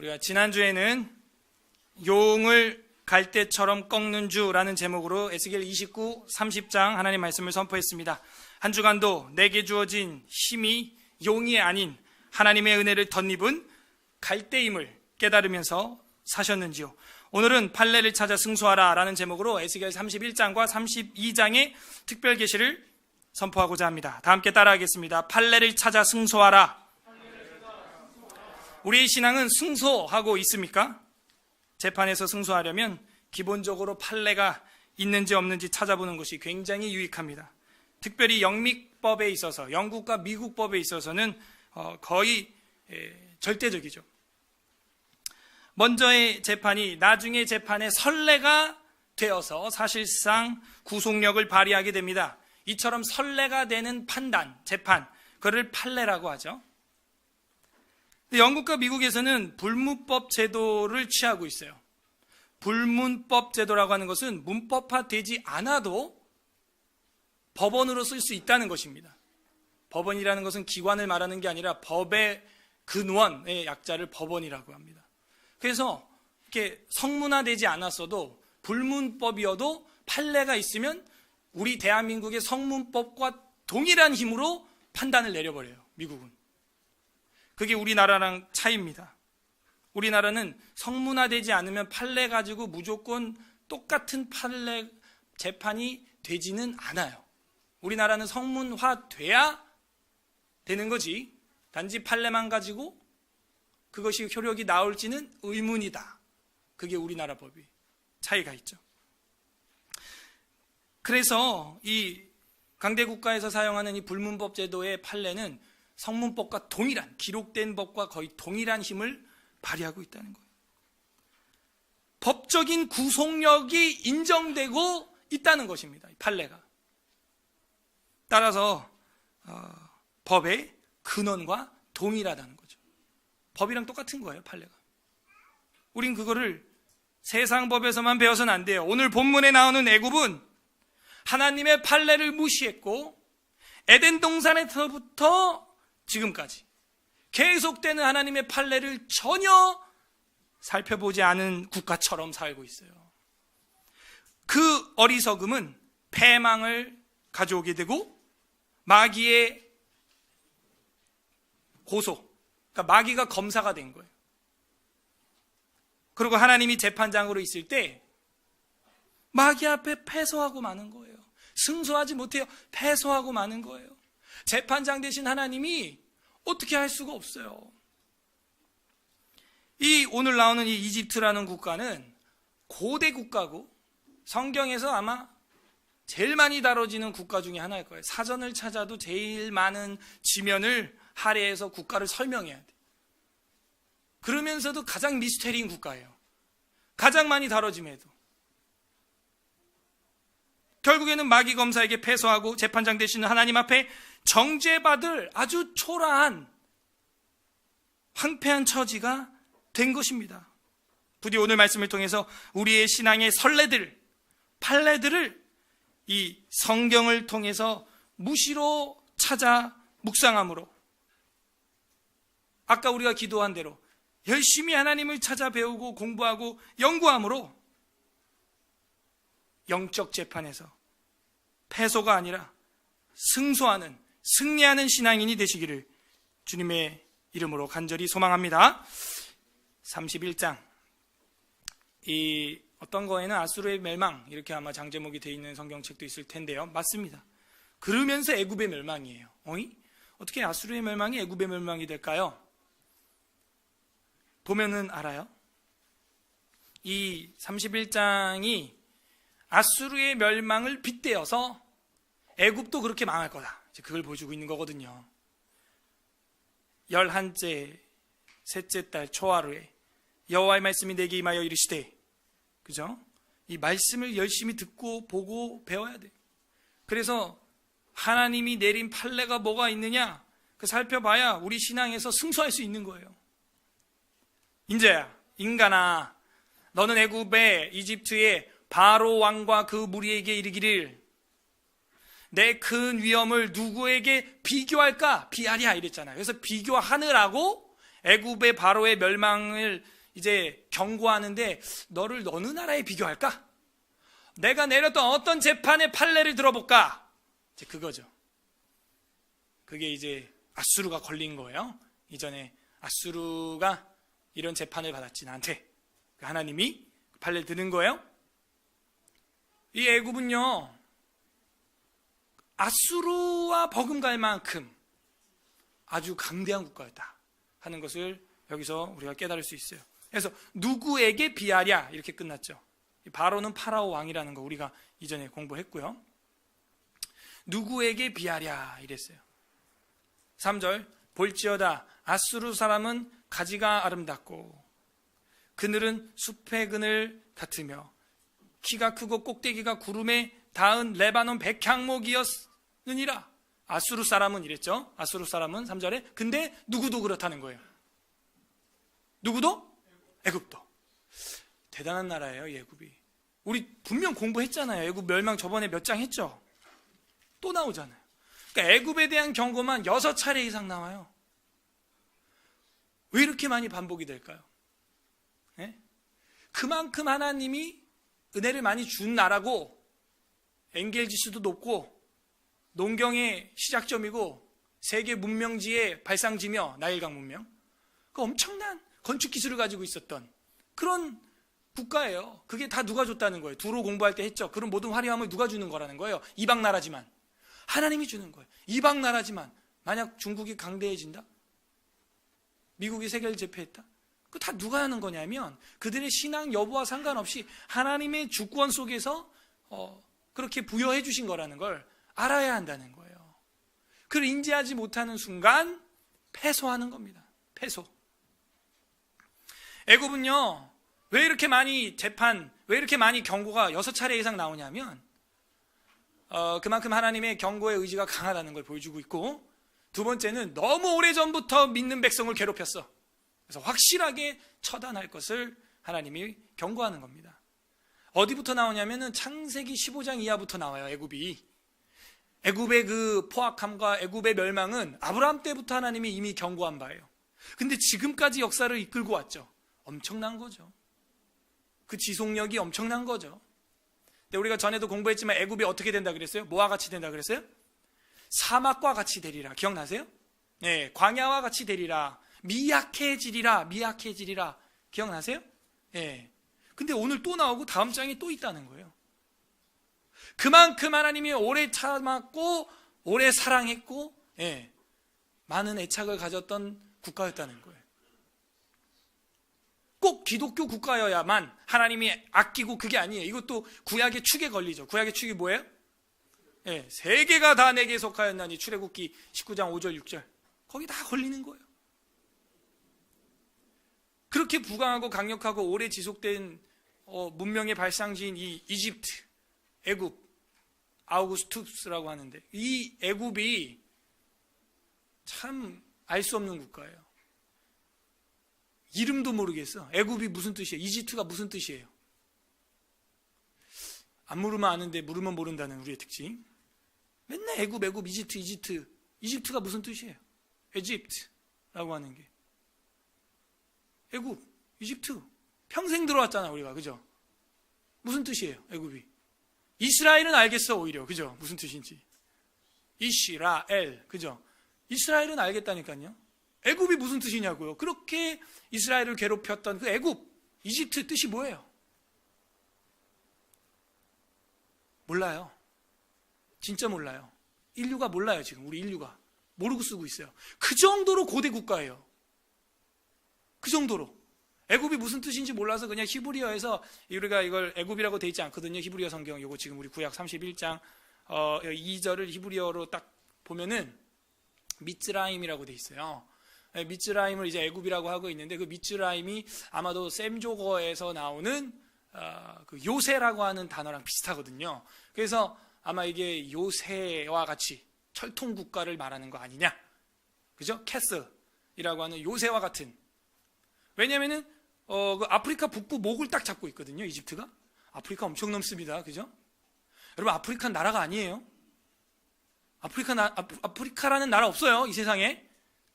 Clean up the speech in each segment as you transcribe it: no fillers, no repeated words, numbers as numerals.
우리가 지난주에는 용을 갈대처럼 꺾는 주라는 제목으로 에스겔 29, 30장 하나님 말씀을 선포했습니다. 한 주간도 내게 주어진 힘이 용이 아닌 하나님의 은혜를 덧입은 갈대임을 깨달으면서 사셨는지요. 오늘은 판례를 찾아 승소하라 라는 제목으로 에스겔 31장과 32장의 특별 계시를 선포하고자 합니다. 다 함께 따라하겠습니다. 판례를 찾아 승소하라. 우리의 신앙은 승소하고 있습니까? 재판에서 승소하려면 기본적으로 판례가 있는지 없는지 찾아보는 것이 굉장히 유익합니다. 특별히 영미법에 있어서, 영국과 미국법에 있어서는 거의 절대적이죠. 먼저의 재판이 나중의 재판의 선례가 되어서 사실상 구속력을 발휘하게 됩니다. 이처럼 선례가 되는 판단, 재판, 그를 판례라고 하죠. 영국과 미국에서는 불문법 제도를 취하고 있어요. 불문법 제도라고 하는 것은 문법화되지 않아도 법원으로 쓸 수 있다는 것입니다. 법원이라는 것은 기관을 말하는 게 아니라 법의 근원의 약자를 법원이라고 합니다. 그래서 이렇게 성문화되지 않았어도 불문법이어도 판례가 있으면 우리 대한민국의 성문법과 동일한 힘으로 판단을 내려버려요. 미국은. 그게 우리나라랑 차이입니다. 우리나라는 성문화되지 않으면 판례 가지고 무조건 똑같은 판례 재판이 되지는 않아요. 우리나라는 성문화돼야 되는 거지, 단지 판례만 가지고 그것이 효력이 나올지는 의문이다. 그게 우리나라 법이 차이가 있죠. 그래서 이 강대국가에서 사용하는 이 불문법 제도의 판례는 성문법과 동일한, 기록된 법과 거의 동일한 힘을 발휘하고 있다는 거예요. 법적인 구속력이 인정되고 있다는 것입니다. 이 판례가. 따라서 법의 근원과 동일하다는 거죠. 법이랑 똑같은 거예요, 판례가. 우린 그거를 세상 법에서만 배워서는 안 돼요. 오늘 본문에 나오는 애굽은 하나님의 판례를 무시했고 에덴 동산에서부터 지금까지 계속되는 하나님의 판례를 전혀 살펴보지 않은 국가처럼 살고 있어요. 그 어리석음은 패망을 가져오게 되고 마귀의 고소, 그러니까 마귀가 검사가 된 거예요. 그리고 하나님이 재판장으로 있을 때 마귀 앞에 패소하고 마는 거예요. 승소하지 못해요. 패소하고 마는 거예요. 재판장 되신 하나님이 어떻게 할 수가 없어요. 이 오늘 나오는 이 이집트라는 국가는 고대 국가고 성경에서 아마 제일 많이 다뤄지는 국가 중에 하나일 거예요. 사전을 찾아도 제일 많은 지면을 할애해서 국가를 설명해야 돼. 그러면서도 가장 미스테리인 국가예요. 가장 많이 다뤄짐에도. 결국에는 마귀 검사에게 패소하고 재판장 되시는 하나님 앞에 정죄받을 아주 초라한 황폐한 처지가 된 것입니다. 부디 오늘 말씀을 통해서 우리의 신앙의 선례들, 판례들을 이 성경을 통해서 무시로 찾아 묵상함으로, 아까 우리가 기도한 대로 열심히 하나님을 찾아 배우고 공부하고 연구함으로 영적 재판에서 패소가 아니라 승소하는, 승리하는 신앙인이 되시기를 주님의 이름으로 간절히 소망합니다. 31장, 이 어떤 거에는 아수르의 멸망 이렇게 아마 장제목이 되어 있는 성경책도 있을 텐데요. 맞습니다. 그러면서 애굽의 멸망이에요. 어떻게 아수르의 멸망이 애굽의 멸망이 될까요? 보면은 알아요. 이 31장이 아수르의 멸망을 빗대어서 애굽도 그렇게 망할 거다, 그걸 보여주고 있는 거거든요. 11째 셋째 달 초하루에 여호와의 말씀이 내게 임하여 이르시되, 그죠? 이 말씀을 열심히 듣고 보고 배워야 돼. 그래서 하나님이 내린 판례가 뭐가 있느냐, 그 살펴봐야 우리 신앙에서 승소할 수 있는 거예요. 인자야, 인간아, 너는 애굽의 이집트의 바로 왕과 그 무리에게 이르기를 내 큰 위엄을 누구에게 비교할까? 비하랴 이랬잖아요. 그래서 비교하느라고 애굽의 바로의 멸망을 이제 경고하는데 너를 어느 나라에 비교할까? 내가 내렸던 어떤 재판의 판례를 들어볼까? 이제 그거죠. 그게 이제 아수르가 걸린 거예요. 이전에 아수르가 이런 재판을 받았지 나한테. 하나님이 판례를 드는 거예요. 이 애굽은요 아수르와 버금갈 만큼 아주 강대한 국가였다 하는 것을 여기서 우리가 깨달을 수 있어요. 그래서 누구에게 비하랴 이렇게 끝났죠. 바로는 파라오 왕이라는 거 우리가 이전에 공부했고요. 누구에게 비하랴 이랬어요. 3절 볼지어다 아수르 사람은 가지가 아름답고 그늘은 숲의 그늘 같으며 키가 크고 꼭대기가 구름에 닿은 레바논 백향목이었느니라. 아수르 사람은 이랬죠. 아수르 사람은 3절에 근데 누구도 그렇다는 거예요. 누구도? 애굽도. 대단한 나라예요, 이 애굽이. 우리 분명 공부했잖아요. 애굽 멸망 저번에 몇 장 했죠. 또 나오잖아요. 그러니까 애굽에 대한 경고만 6차례 이상 나와요. 왜 이렇게 많이 반복이 될까요? 네? 그만큼 하나님이 은혜를 많이 준 나라고 엔겔지수도 높고 농경의 시작점이고 세계 문명지의 발상지며 나일강 문명 그 엄청난 건축 기술을 가지고 있었던 그런 국가예요. 그게 다 누가 줬다는 거예요. 두로 공부할 때 했죠. 그런 모든 화려함을 누가 주는 거라는 거예요. 이방 나라지만 하나님이 주는 거예요. 이방 나라지만 만약 중국이 강대해진다? 미국이 세계를 제패했다? 그거 다 누가 하는 거냐면 그들의 신앙 여부와 상관없이 하나님의 주권 속에서 그렇게 부여해 주신 거라는 걸 알아야 한다는 거예요. 그걸 인지하지 못하는 순간 패소하는 겁니다. 패소. 애굽은요 왜 이렇게 많이 재판, 왜 이렇게 많이 경고가 6차례 이상 나오냐면 그만큼 하나님의 경고의 의지가 강하다는 걸 보여주고 있고, 두 번째는 너무 오래전부터 믿는 백성을 괴롭혔어. 그래서 확실하게 처단할 것을 하나님이 경고하는 겁니다. 어디부터 나오냐면은 창세기 15장 이하부터 나와요. 애굽이. 애굽의 그 포악함과 애굽의 멸망은 아브라함 때부터 하나님이 이미 경고한 바예요. 근데 지금까지 역사를 이끌고 왔죠. 엄청난 거죠. 그 지속력이 엄청난 거죠. 근데 우리가 전에도 공부했지만 애굽이 어떻게 된다 그랬어요? 뭐와 같이 된다 그랬어요? 사막과 같이 되리라. 기억나세요? 네, 광야와 같이 되리라. 미약해지리라. 미약해지리라. 기억나세요? 네. 근데 오늘 또 나오고 다음 장에 또 있다는 거예요. 그만큼 하나님이 오래 참았고 오래 사랑했고 많은 애착을 가졌던 국가였다는 거예요. 꼭 기독교 국가여야만 하나님이 아끼고 그게 아니에요. 이것도 구약의 축에 걸리죠. 구약의 축이 뭐예요? 세계가 다 내게 속하였나니 출애굽기 19장 5절 6절 거기 다 걸리는 거예요. 그렇게 부강하고 강력하고 오래 지속된 문명의 발상지인 이 이집트, 애굽, 아우구스투스라고 하는데 이 애굽이 참 알 수 없는 국가예요. 이름도 모르겠어. 애굽이 무슨 뜻이에요? 이집트가 무슨 뜻이에요? 안 물으면 아는데 물으면 모른다는 우리의 특징. 맨날 애굽, 애굽, 이집트, 이집트. 이집트가 무슨 뜻이에요? 에집트라고 하는 게. 애굽, 이집트. 평생 들어왔잖아 우리가. 그죠? 무슨 뜻이에요? 애굽이. 이스라엘은 알겠어 오히려. 그죠? 무슨 뜻인지. 이스라엘. 그죠? 이스라엘은 알겠다니까요. 애굽이 무슨 뜻이냐고요. 그렇게 이스라엘을 괴롭혔던 그 애굽, 이집트 뜻이 뭐예요? 몰라요. 진짜 몰라요. 인류가 몰라요. 지금 우리 인류가 모르고 쓰고 있어요. 그 정도로 고대 국가예요. 그 정도로. 애굽이 무슨 뜻인지 몰라서 그냥 히브리어에서 우리가 이걸 애굽이라고 돼 있지 않거든요. 히브리어 성경 요거 지금 우리 구약 31장 2절을 히브리어로 딱 보면은 미츠라임이라고 돼 있어요. 미츠라임을 이제 애굽이라고 하고 있는데 그 미츠라임이 아마도 셈조거에서 나오는 그 요새라고 하는 단어랑 비슷하거든요. 그래서 아마 이게 요새와 같이 철통 국가를 말하는 거 아니냐, 그죠? 캐슬이라고 하는 요새와 같은. 왜냐면은 그 아프리카 북부 목을 딱 잡고 있거든요. 이집트가. 아프리카 엄청 넓습니다. 그죠? 여러분 아프리카는 나라가 아니에요. 아프리카라는 나라 없어요. 이 세상에.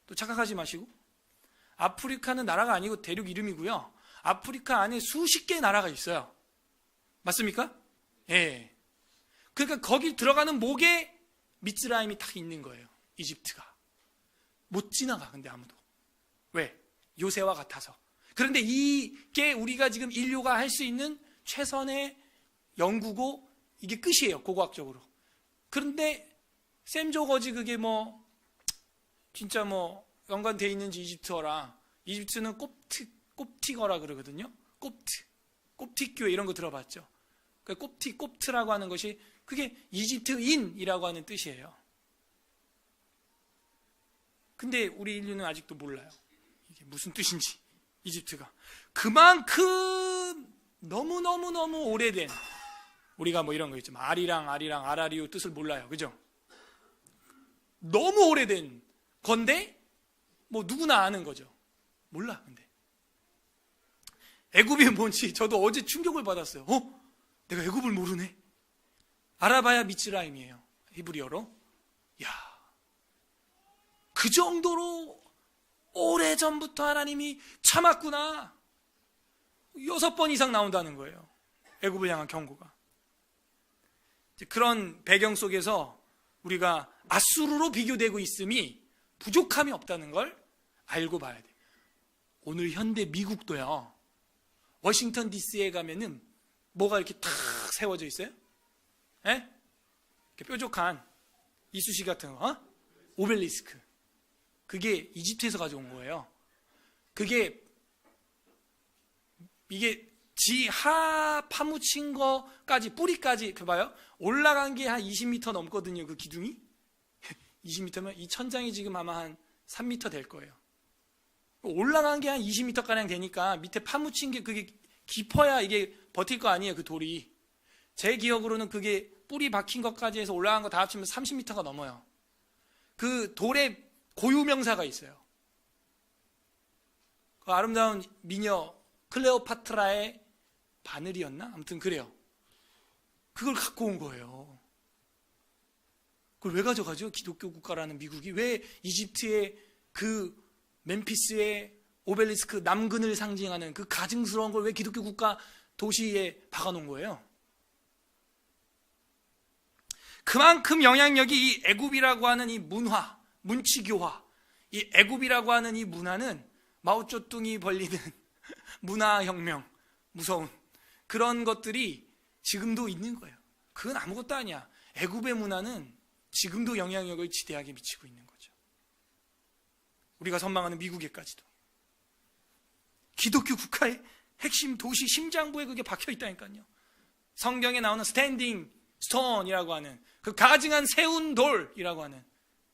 또 착각하지 마시고. 아프리카는 나라가 아니고 대륙 이름이고요. 아프리카 안에 수십 개의 나라가 있어요. 맞습니까? 예. 그러니까 거기 들어가는 목에 미ツ라임이 딱 있는 거예요. 이집트가. 못 지나가, 근데 아무도. 왜? 요새와 같아서. 그런데 이게 우리가 지금 인류가 할 수 있는 최선의 연구고 이게 끝이에요, 고고학적으로. 그런데 샘조거지 그게 뭐 진짜 뭐 연관되어 있는지 이집트어랑, 이집트는 꼽티거라 그러거든요. 꼽티교회 이런 거 들어봤죠? 꼽트라고 하는 것이 그게 이집트인이라고 하는 뜻이에요. 근데 우리 인류는 아직도 몰라요. 이게 무슨 뜻인지, 이집트가. 그만큼 너무 오래된, 우리가 뭐 이런 거 있죠. 아라리오 뜻을 몰라요. 그죠? 너무 오래된 건데 뭐 누구나 아는 거죠. 몰라. 근데 애굽이 뭔지 저도 어제 충격을 받았어요. 내가 애굽을 모르네. 알아봐야 미츠라임이에요, 히브리어로. 야, 그 정도로 오래전부터 하나님이 참았구나. 6번 이상 나온다는 거예요, 애굽을 향한 경고가. 그런 배경 속에서 우리가 아수르로 비교되고 있음이 부족함이 없다는 걸 알고 봐야 돼요. 오늘 현대 미국도요, 워싱턴 DC에 가면은 뭐가 이렇게 탁 세워져 있어요? 예? 이렇게 뾰족한 이쑤시 같은 거, 오벨리스크. 그게 이집트에서 가져온 거예요. 이게 지하 파묻힌 거까지, 뿌리까지, 봐요. 올라간 게 한 20m 넘거든요, 그 기둥이. 20m면 이 천장이 지금 아마 한 3m 될 거예요. 올라간 게 한 20m가량 되니까 밑에 파묻힌 게 그게 깊어야 이게 버틸 거 아니에요, 그 돌이. 제 기억으로는 그게 뿌리 박힌 것까지 해서 올라간 거 다 합치면 30m가 넘어요. 그 돌에 고유명사가 있어요. 그 아름다운 미녀 클레오파트라의 바늘이었나? 아무튼 그래요. 그걸 갖고 온 거예요. 그걸 왜 가져가죠? 기독교 국가라는 미국이. 왜 이집트의 그 멤피스의 오벨리스크 남근을 상징하는 그 가증스러운 걸 왜 기독교 국가 도시에 박아놓은 거예요? 그만큼 영향력이 이 애굽이라고 하는 이 문화, 문치교화, 이 애굽이라고 하는 이 문화는 마오쩌둥이 벌리는 문화혁명, 무서운 그런 것들이 지금도 있는 거예요. 그건 아무것도 아니야. 애굽의 문화는 지금도 영향력을 지대하게 미치고 있는 거죠. 우리가 선망하는 미국에까지도. 기독교 국가의 핵심 도시 심장부에 그게 박혀 있다니까요. 성경에 나오는 스탠딩 스톤이라고 하는 그 가증한 세운 돌이라고 하는,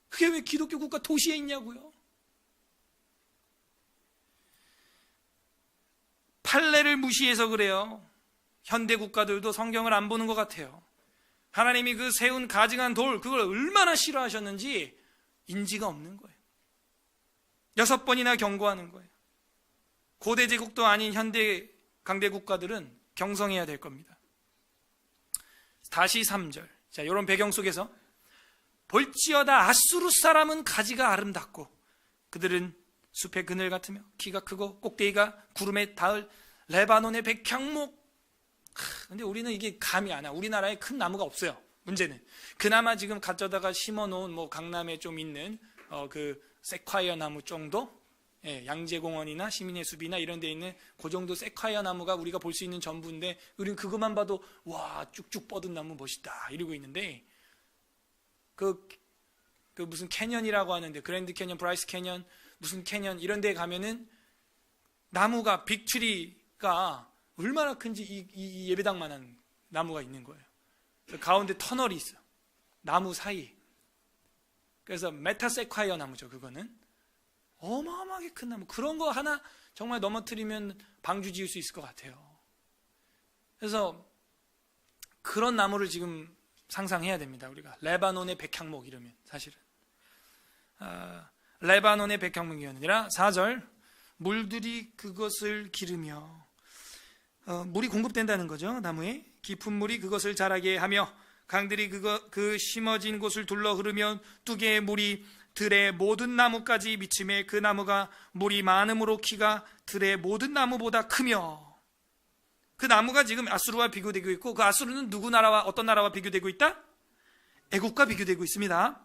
그게 왜 기독교 국가 도시에 있냐고요. 판례를 무시해서 그래요. 현대 국가들도 성경을 안 보는 것 같아요. 하나님이 그 세운 가증한 돌, 그걸 얼마나 싫어하셨는지 인지가 없는 거예요. 6번이나 경고하는 거예요. 고대 제국도 아닌 현대 강대 국가들은 경성해야 될 겁니다. 다시 3절. 자, 이런 배경 속에서 볼지어다 아수르 사람은 가지가 아름답고 그들은 숲의 그늘 같으며 키가 크고 꼭대기가 구름에 닿을 레바논의 백향목. 근데 우리는 이게 감이 안 와. 우리나라에 큰 나무가 없어요. 문제는 그나마 지금 가져다가 심어놓은 뭐 강남에 좀 있는 그 세콰이어 나무 정도, 양재공원이나 시민의 숲이나 이런 데 있는 그 정도 세콰이어 나무가 우리가 볼 수 있는 전부인데, 우리는 그것만 봐도 와 쭉쭉 뻗은 나무 멋있다 이러고 있는데, 그 무슨 캐년이라고 하는데, 그랜드 캐년, 브라이스 캐년, 무슨 캐년 이런 데 가면은 나무가, 빅트리가 얼마나 큰지 이 예배당만한 나무가 있는 거예요. 가운데 터널이 있어, 나무 사이. 그래서 메타세콰이어 나무죠. 그거는 어마어마하게 큰 나무. 그런 거 하나 정말 넘어뜨리면 방주 지을 수 있을 것 같아요. 그래서 그런 나무를 지금 상상해야 됩니다. 우리가 레바논의 백향목 이러면 사실은 레바논의 백향목이 아니라 4절 물들이 그것을 기르며, 물이 공급된다는 거죠. 나무에 깊은 물이 그것을 자라게 하며 강들이 그 심어진 곳을 둘러 흐르면 뚜개의 물이 들의 모든 나무까지 미치매 그 나무가 물이 많음으로 키가 들의 모든 나무보다 크며. 그 나무가 지금 아수르와 비교되고 있고, 그 아수르는 누구 나라와 어떤 나라와 비교되고 있다? 애국과 비교되고 있습니다.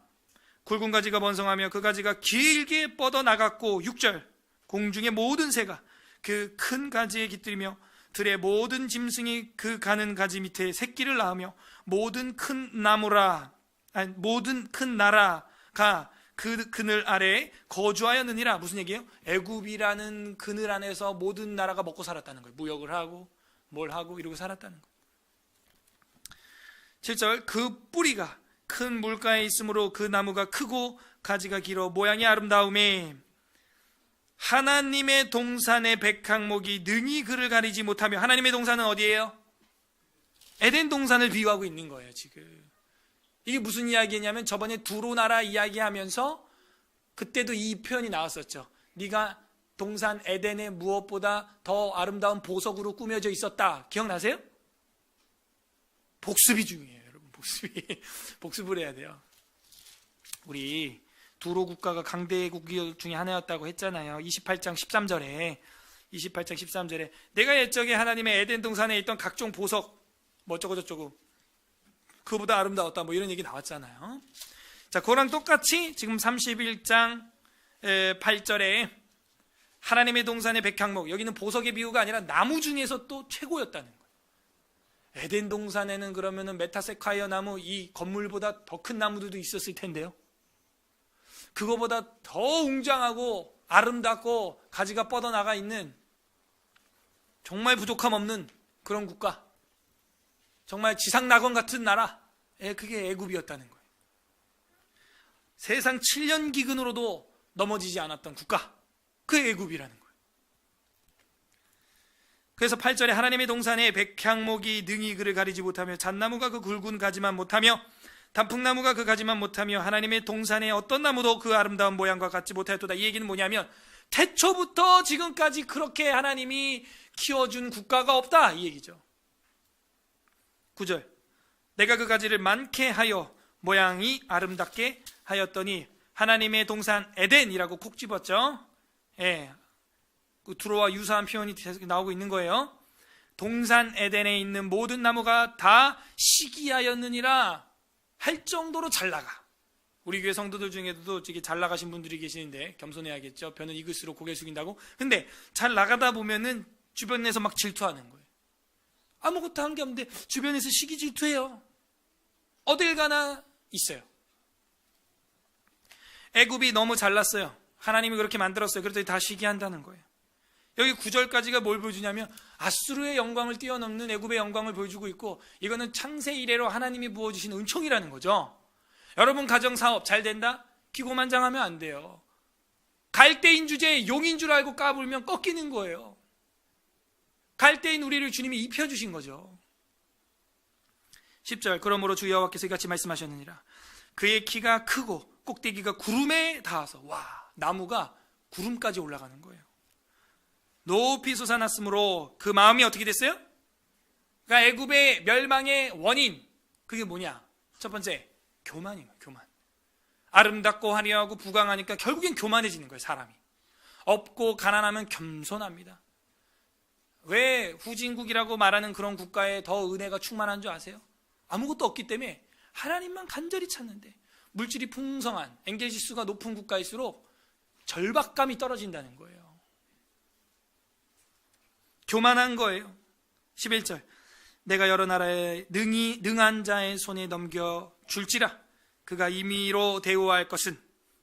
굵은 가지가 번성하며 그 가지가 길게 뻗어나갔고, 6절 공중의 모든 새가 그 큰 가지에 깃들며 들의 모든 짐승이 그 가는 가지 밑에 새끼를 낳으며 모든 큰 나라가 그 그늘 아래에 거주하였느니라. 무슨 얘기예요? 애굽이라는 그늘 안에서 모든 나라가 먹고 살았다는 거예요. 무역을 하고 뭘 하고 이러고 살았다는 거예요. 7절 그 뿌리가 큰 물가에 있으므로 그 나무가 크고 가지가 길어 모양이 아름다움에 하나님의 동산의 백항목이 능히 그를 가리지 못하며. 하나님의 동산은 어디예요? 에덴 동산을 비유하고 있는 거예요. 지금 이게 무슨 이야기냐면 저번에 두로 나라 이야기하면서 그때도 이 표현이 나왔었죠. 네가 동산 에덴의 무엇보다 더 아름다운 보석으로 꾸며져 있었다. 기억나세요? 복습이 중요해요, 여러분. 복습을 해야 돼요. 우리 두로 국가가 강대국 중에 하나였다고 했잖아요. 28장 13절에 내가 옛적에 하나님의 에덴 동산에 있던 각종 보석 뭐 어쩌고 저쩌고 그보다 아름다웠다 뭐 이런 얘기 나왔잖아요. 자, 그거랑 똑같이 지금 31장 8절에 하나님의 동산의 백향목, 여기는 보석의 비유가 아니라 나무 중에서 또 최고였다는 거예요. 에덴 동산에는 그러면은 메타세콰이어 나무, 이 건물보다 더 큰 나무들도 있었을 텐데요. 그거보다 더 웅장하고 아름답고 가지가 뻗어나가 있는 정말 부족함 없는 그런 국가, 정말 지상낙원 같은 나라, 그게 애굽이었다는 거예요. 세상 7년 기근으로도 넘어지지 않았던 국가, 그 애굽이라는 거예요. 그래서 8절에 하나님의 동산에 백향목이 능히 그를 가리지 못하며 잣나무가 그 굵은 가지만 못하며 단풍나무가 그 가지만 못하며 하나님의 동산에 어떤 나무도 그 아름다운 모양과 같지 못하였도다. 이 얘기는 뭐냐면 태초부터 지금까지 그렇게 하나님이 키워준 국가가 없다, 이 얘기죠. 9절 내가 그 가지를 많게 하여 모양이 아름답게 하였더니. 하나님의 동산 에덴이라고 콕 집었죠. 그 두로와 유사한 표현이 나오고 있는 거예요. 동산 에덴에 있는 모든 나무가 다 시기하였느니라 할 정도로 잘 나가. 우리 교회 성도들 중에도 잘 나가신 분들이 계시는데 겸손해야겠죠. 벼는 익을수록 고개 숙인다고. 근데 잘 나가다 보면은 주변에서 막 질투하는 거예요. 아무것도 한 게 없는데 주변에서 시기 질투해요. 어딜 가나 있어요. 애굽이 너무 잘났어요. 하나님이 그렇게 만들었어요. 그랬더니 다 시기한다는 거예요. 여기 9절까지가 뭘 보여주냐면 아수르의 영광을 뛰어넘는 애굽의 영광을 보여주고 있고, 이거는 창세 이래로 하나님이 부어주신 은총이라는 거죠. 여러분 가정 사업 잘 된다? 기고만장하면 안 돼요. 갈대인 주제에 용인 줄 알고 까불면 꺾이는 거예요. 갈대인 우리를 주님이 입혀주신 거죠. 10절 그러므로 주 여호와께서 이같이 말씀하셨느니라. 그의 키가 크고 꼭대기가 구름에 닿아서, 와, 나무가 구름까지 올라가는 거예요. 높이 솟아났으므로 그 마음이 어떻게 됐어요? 그러니까 애굽의 멸망의 원인, 그게 뭐냐? 첫 번째, 교만이에요. 교만. 아름답고 화려하고 부강하니까 결국엔 교만해지는 거예요. 사람이 없고 가난하면 겸손합니다. 왜 후진국이라고 말하는 그런 국가에 더 은혜가 충만한 줄 아세요? 아무것도 없기 때문에 하나님만 간절히 찾는데, 물질이 풍성한 엔겔 지수가 높은 국가일수록 절박감이 떨어진다는 거예요. 교만한 거예요. 11절 내가 여러 나라에 능한 자의 손에 넘겨 줄지라. 그가 임의로 대우할 것은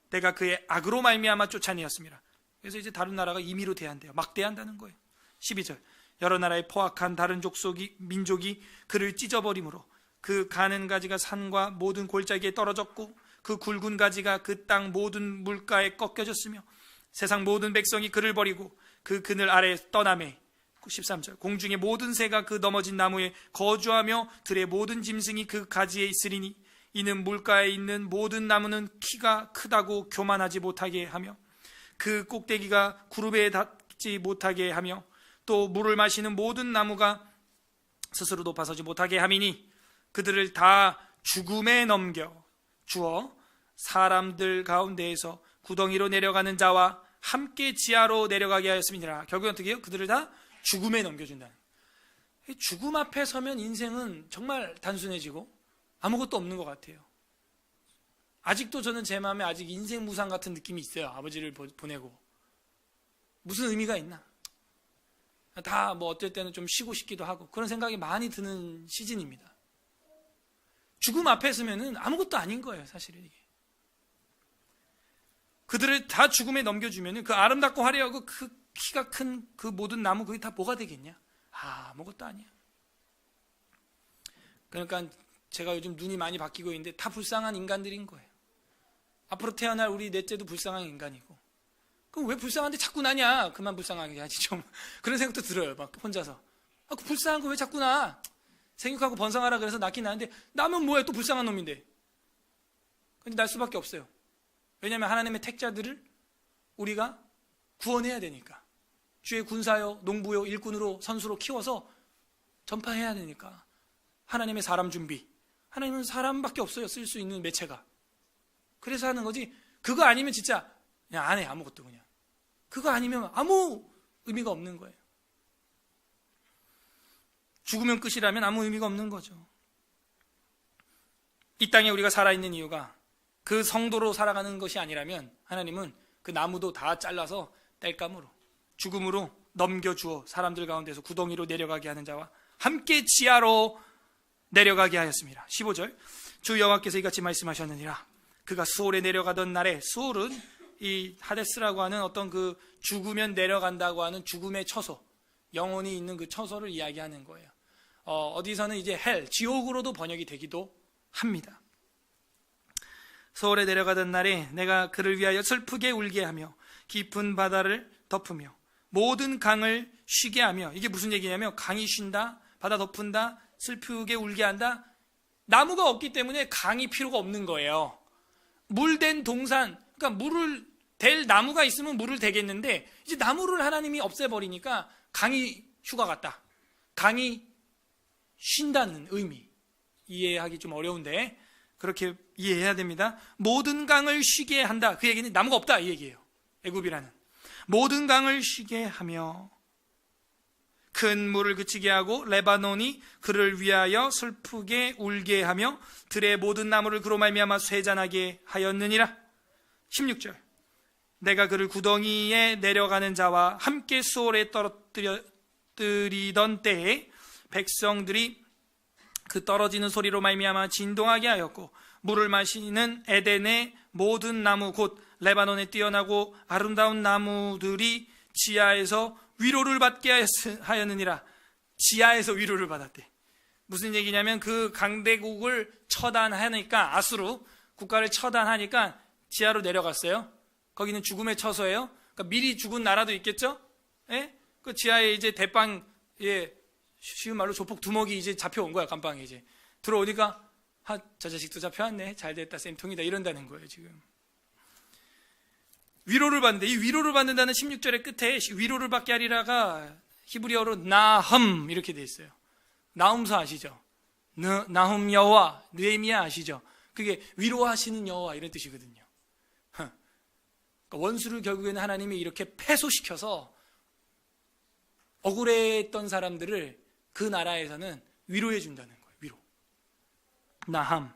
내가 그의 악으로 말미암아 쫓아내었습니다. 그래서 이제 다른 나라가 임의로 대한대요. 막 대한다는 거예요. 12절 여러 나라의 포악한 다른 민족이 그를 찢어버림으로 그 가는 가지가 산과 모든 골짜기에 떨어졌고 그 굵은 가지가 그 땅 모든 물가에 꺾여졌으며 세상 모든 백성이 그를 버리고 그 그늘 아래 떠나매. 13절 공중의 모든 새가 그 넘어진 나무에 거주하며 들의 모든 짐승이 그 가지에 있으리니 이는 물가에 있는 모든 나무는 키가 크다고 교만하지 못하게 하며 그 꼭대기가 구름에 닿지 못하게 하며 또 물을 마시는 모든 나무가 스스로 높아서지 못하게 함이니 그들을 다 죽음에 넘겨 주어 사람들 가운데에서 구덩이로 내려가는 자와 함께 지하로 내려가게 하였습니다. 결국은 어떻게 해요? 그들을 다 죽음에 넘겨준다. 죽음 앞에 서면 인생은 정말 단순해지고 아무것도 없는 것 같아요. 아직도 저는 제 마음에 아직 인생 무상 같은 느낌이 있어요. 아버지를 보내고 무슨 의미가 있나? 다 뭐 어떨 때는 좀 쉬고 싶기도 하고 그런 생각이 많이 드는 시즌입니다. 죽음 앞에 서면은 아무것도 아닌 거예요, 사실은 이게. 그들을 다 죽음에 넘겨주면은 그 아름답고 화려하고 그 키가 큰 그 모든 나무 그게 다 뭐가 되겠냐? 아무것도 아니야. 그러니까 제가 요즘 눈이 많이 바뀌고 있는데 다 불쌍한 인간들인 거예요. 앞으로 태어날 우리 넷째도 불쌍한 인간이고. 그럼 왜 불쌍한데 자꾸 나냐? 그만 불쌍하게 하지 좀. 그런 생각도 들어요. 막 혼자서. 그 불쌍한 거 왜 자꾸 나? 생육하고 번성하라 그래서 낳긴 나는데 나면 뭐야? 또 불쌍한 놈인데. 근데 날 수밖에 없어요. 왜냐하면 하나님의 택자들을 우리가 구원해야 되니까. 주의 군사요, 농부요, 일꾼으로 선수로 키워서 전파해야 되니까. 하나님의 사람 준비. 하나님은 사람밖에 없어요. 쓸 수 있는 매체가. 그래서 하는 거지. 그거 아니면 진짜 그냥 안 해. 아무것도 그냥. 그거 아니면 아무 의미가 없는 거예요. 죽으면 끝이라면 아무 의미가 없는 거죠. 이 땅에 우리가 살아있는 이유가 그 성도로 살아가는 것이 아니라면 하나님은 그 나무도 다 잘라서 땔감으로 죽음으로 넘겨주어 사람들 가운데서 구덩이로 내려가게 하는 자와 함께 지하로 내려가게 하였습니다. 15절 주 여호와께서 이같이 말씀하셨느니라. 그가 수올에 내려가던 날에, 수올은 이 하데스라고 하는 어떤 그 죽으면 내려간다고 하는 죽음의 처소, 영혼이 있는 그 처소를 이야기하는 거예요. 어디서는 이제 헬, 지옥으로도 번역이 되기도 합니다. 수올에 내려가던 날에 내가 그를 위하여 슬프게 울게 하며 깊은 바다를 덮으며 모든 강을 쉬게 하며, 이게 무슨 얘기냐면 강이 쉰다, 바다 덮은다, 슬프게 울게 한다. 나무가 없기 때문에 강이 필요가 없는 거예요. 물된 동산, 그러니까 물을 댈 나무가 있으면 물을 대겠는데 이제 나무를 하나님이 없애버리니까 강이 휴가 갔다. 강이 쉰다는 의미. 이해하기 좀 어려운데 그렇게 이해해야 됩니다. 모든 강을 쉬게 한다. 그 얘기는 나무가 없다 이 얘기예요. 애굽이라는. 모든 강을 쉬게 하며 큰 물을 그치게 하고 레바논이 그를 위하여 슬프게 울게 하며 들의 모든 나무를 그로 말미암아 쇠잔하게 하였느니라. 16절 내가 그를 구덩이에 내려가는 자와 함께 수올에 떨어뜨리던 때에 백성들이 그 떨어지는 소리로 말미암아 진동하게 하였고 물을 마시는 에덴의 모든 나무 곧 레바논에 뛰어나고 아름다운 나무들이 지하에서 위로를 받게 하였느니라. 지하에서 위로를 받았대. 무슨 얘기냐면 그 강대국을 처단하니까, 아수르 국가를 처단하니까 지하로 내려갔어요. 거기는 죽음의 처소예요. 그러니까 미리 죽은 나라도 있겠죠. 예? 그 지하에 이제 대빵, 쉬운 말로 조폭 두목이 이제 잡혀온 거야. 감방에 이제 들어오니까 저 자식도 잡혀왔네, 잘됐다, 쌤통이다, 이런다는 거예요. 지금 위로를 받는데, 이 위로를 받는다는 16절의 끝에 위로를 받게 하리라가 히브리어로 나흠 이렇게 돼 있어요. 나움서 아시죠? 나훔 여호와, 느헤미야 아시죠? 그게 위로하시는 여호와 이런 뜻이거든요. 그러니까 원수를 결국에는 하나님이 이렇게 패소시켜서 억울했던 사람들을 그 나라에서는 위로해 준다는 거예요. 위로. 나함.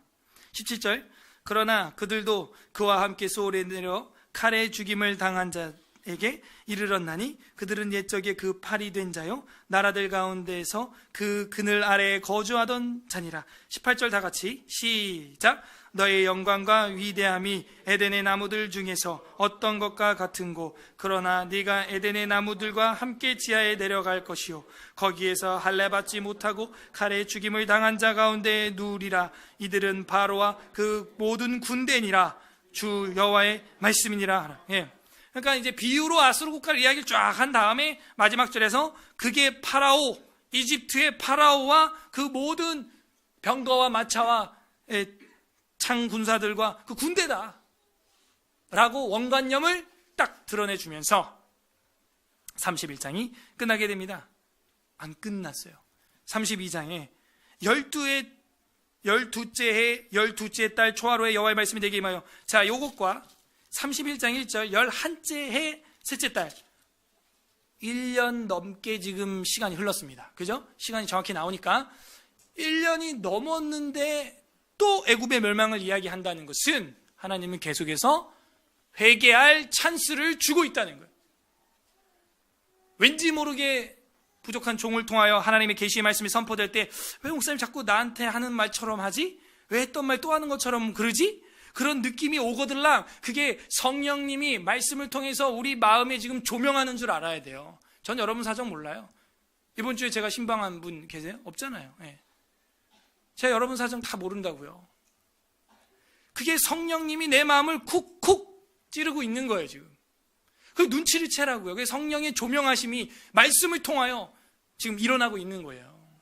17절 그러나 그들도 그와 함께 수올에 내려 칼에 죽임을 당한 자에게 이르렀나니 그들은 옛적에 그 팔이 된 자요 나라들 가운데서 그 그늘 아래에 거주하던 자니라. 18절 다 같이 시작. 너의 영광과 위대함이 에덴의 나무들 중에서 어떤 것과 같은고 그러나 네가 에덴의 나무들과 함께 지하에 내려갈 것이요 거기에서 할례 받지 못하고 칼에 죽임을 당한 자 가운데 누우리라. 이들은 바로와 그 모든 군대니라. 주 여호와의 말씀이니라. 예. 그러니까 이제 비유로 아수르 국가를 이야기를 쫙 한 다음에 마지막 절에서 그게 파라오, 이집트의 파라오와 그 모든 병거와 마차와 창 군사들과 그 군대다 라고 원관념을 딱 드러내주면서 31장이 끝나게 됩니다. 안 끝났어요. 32장에 12의 12째 해 12째 달 초하루에 여호와의 말씀이 내게 임하여. 자, 요것과 31장 1절 11째 해 셋째 달 1년 넘게 지금 시간이 흘렀습니다. 그죠? 시간이 정확히 나오니까 1년이 넘었는데 또 애굽의 멸망을 이야기한다는 것은 하나님은 계속해서 회개할 찬스를 주고 있다는 거예요. 왠지 모르게 부족한 종을 통하여 하나님의 계시의 말씀이 선포될 때 왜 목사님 자꾸 나한테 하는 말처럼 하지? 왜 했던 말 또 하는 것처럼 그러지? 그런 느낌이 오거들랑 그게 성령님이 말씀을 통해서 우리 마음에 지금 조명하는 줄 알아야 돼요. 전 여러분 사정 몰라요. 이번 주에 제가 신방한 분 계세요? 없잖아요. 네. 제가 여러분 사정 다 모른다고요. 그게 성령님이 내 마음을 쿡쿡 찌르고 있는 거예요 지금. 그 눈치를 채라고요. 그 성령의 조명하심이 말씀을 통하여 지금 일어나고 있는 거예요.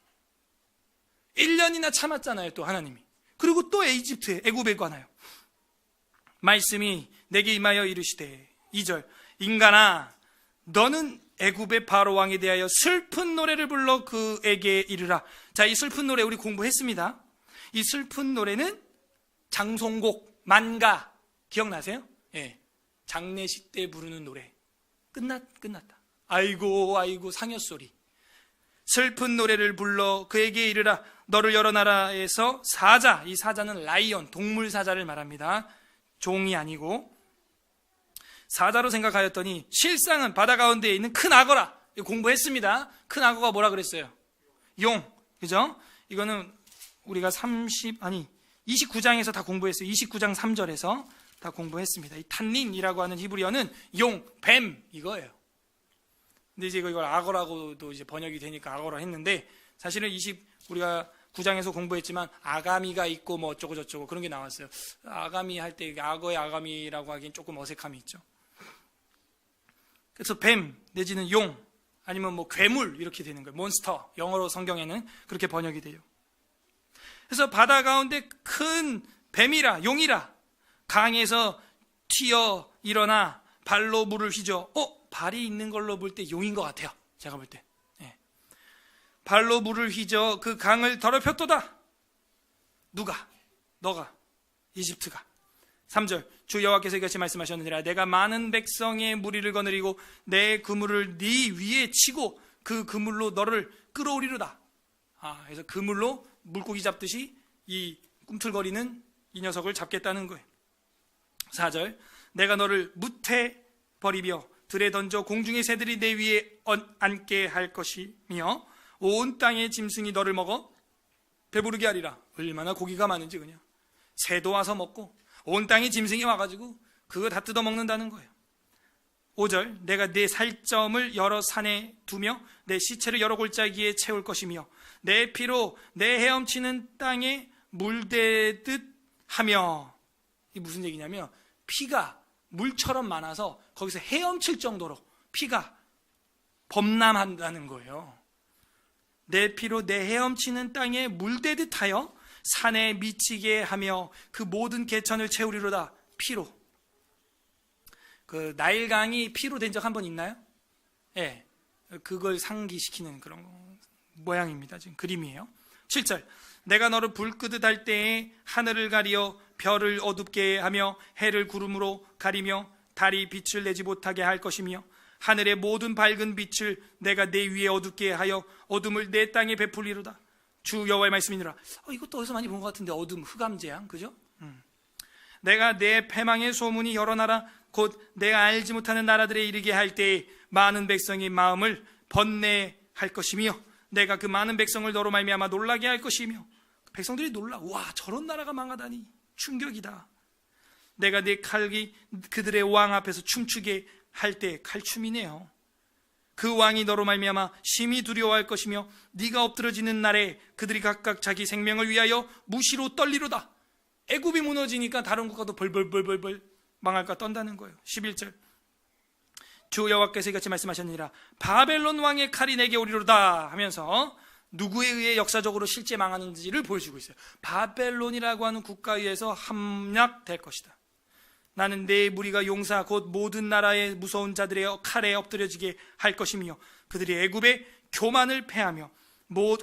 1년이나 참았잖아요 또 하나님이. 그리고 또 이집트에 애굽에 관하여 말씀이 내게 임하여 이르시되 2절 인간아 너는 애굽의 바로 왕에 대하여 슬픈 노래를 불러 그에게 이르라. 자, 이 슬픈 노래 우리 공부했습니다. 이 슬픈 노래는 장송곡, 만가 기억나세요? 예, 장례식 때 부르는 노래. 끝났다. 아이고 아이고 상여소리. 슬픈 노래를 불러 그에게 이르라. 너를 여러 나라에서 사자, 이 사자는 라이언, 동물 사자를 말합니다. 종이 아니고 사자로 생각하였더니 실상은 바다 가운데에 있는 큰 악어라. 이거 공부했습니다. 큰 악어가 뭐라 그랬어요? 용. 그죠? 이거는 우리가 29장에서 다 공부했어요. 29장 3절에서 다 공부했습니다. 이 탄닌이라고 하는 히브리어는 용, 뱀 이거예요. 근데 이제 이걸 악어라고도 이제 번역이 되니까 악어라 했는데 사실은 우리가 9장에서 공부했지만 아가미가 있고 뭐 어쩌고 저쩌고 그런 게 나왔어요. 아가미 할 때 악어의 아가미라고 하기엔 조금 어색함이 있죠. 그래서 뱀 내지는 용 아니면 뭐 괴물 이렇게 되는 거예요. 몬스터 영어로 성경에는 그렇게 번역이 돼요. 그래서 바다 가운데 큰 뱀이라 용이라 강에서 튀어 일어나 발로 물을 휘저 발이 있는 걸로 볼 때 용인 것 같아요. 제가 볼 때. 예. 발로 물을 휘저 그 강을 더럽혔도다. 누가? 너가. 이집트가. 3절 주 여호와께서 이같이 말씀하셨느니라. 내가 많은 백성의 무리를 거느리고 내 그물을 네 위에 치고 그 그물로 너를 끌어오리로다. 그래서 그물로 물고기 잡듯이 이 꿈틀거리는 이 녀석을 잡겠다는 거예요. 4절 내가 너를 무태 버리며 들에 던져 공중의 새들이 내 위에 앉게 할 것이며 온 땅의 짐승이 너를 먹어 배부르게 하리라. 얼마나 고기가 많은지 그냥 새도 와서 먹고 온 땅의 짐승이 와가지고 그거 다 뜯어먹는다는 거예요. 5절 내가 내 살점을 여러 산에 두며 내 시체를 여러 골짜기에 채울 것이며 내 피로 내 헤엄치는 땅에 물대듯 하며. 이게 무슨 얘기냐면 피가 물처럼 많아서 거기서 헤엄칠 정도로 피가 범람한다는 거예요. 내 피로 내 헤엄치는 땅에 물대듯 하여 산에 미치게 하며 그 모든 개천을 채우리로다. 피로. 그 나일강이 피로 된 적 한 번 있나요? 예, 그걸 상기시키는 그런 모양입니다. 지금 그림이에요. 7절 내가 너를 불 끄듯 할 때에 하늘을 가리어 별을 어둡게 하며 해를 구름으로 가리며 달이 빛을 내지 못하게 할 것이며 하늘의 모든 밝은 빛을 내가 내 위에 어둡게 하여 어둠을 내 땅에 베풀리로다. 주 여호와의 말씀이니라. 이것도 어디서 많이 본 것 같은데 어둠, 흑암재앙, 그죠? 내가 내 패망의 소문이 여러 나라 곧 내가 알지 못하는 나라들에 이르게 할 때에 많은 백성의 마음을 번뇌할 것이며 내가 그 많은 백성을 너로 말미암아 놀라게 할 것이며 백성들이 놀라. 와, 저런 나라가 망하다니 충격이다. 내가 내 칼이 그들의 왕 앞에서 춤추게 할 때 칼춤이네요. 그 왕이 너로 말미암아 심히 두려워할 것이며 네가 엎드러지는 날에 그들이 각각 자기 생명을 위하여 무시로 떨리로다. 애굽이 무너지니까 다른 국가도 벌벌벌벌 망할까 떤다는 거예요. 11절 주 여호와께서 이같이 말씀하셨느니라. 바벨론 왕의 칼이 내게 오리로다 하면서 누구에 의해 역사적으로 실제 망하는지를 보여주고 있어요. 바벨론이라고 하는 국가에 의해서 함락될 것이다. 나는 내 무리가 용사 곧 모든 나라의 무서운 자들의 칼에 엎드려지게 할 것이며 그들이 애굽의 교만을 패하며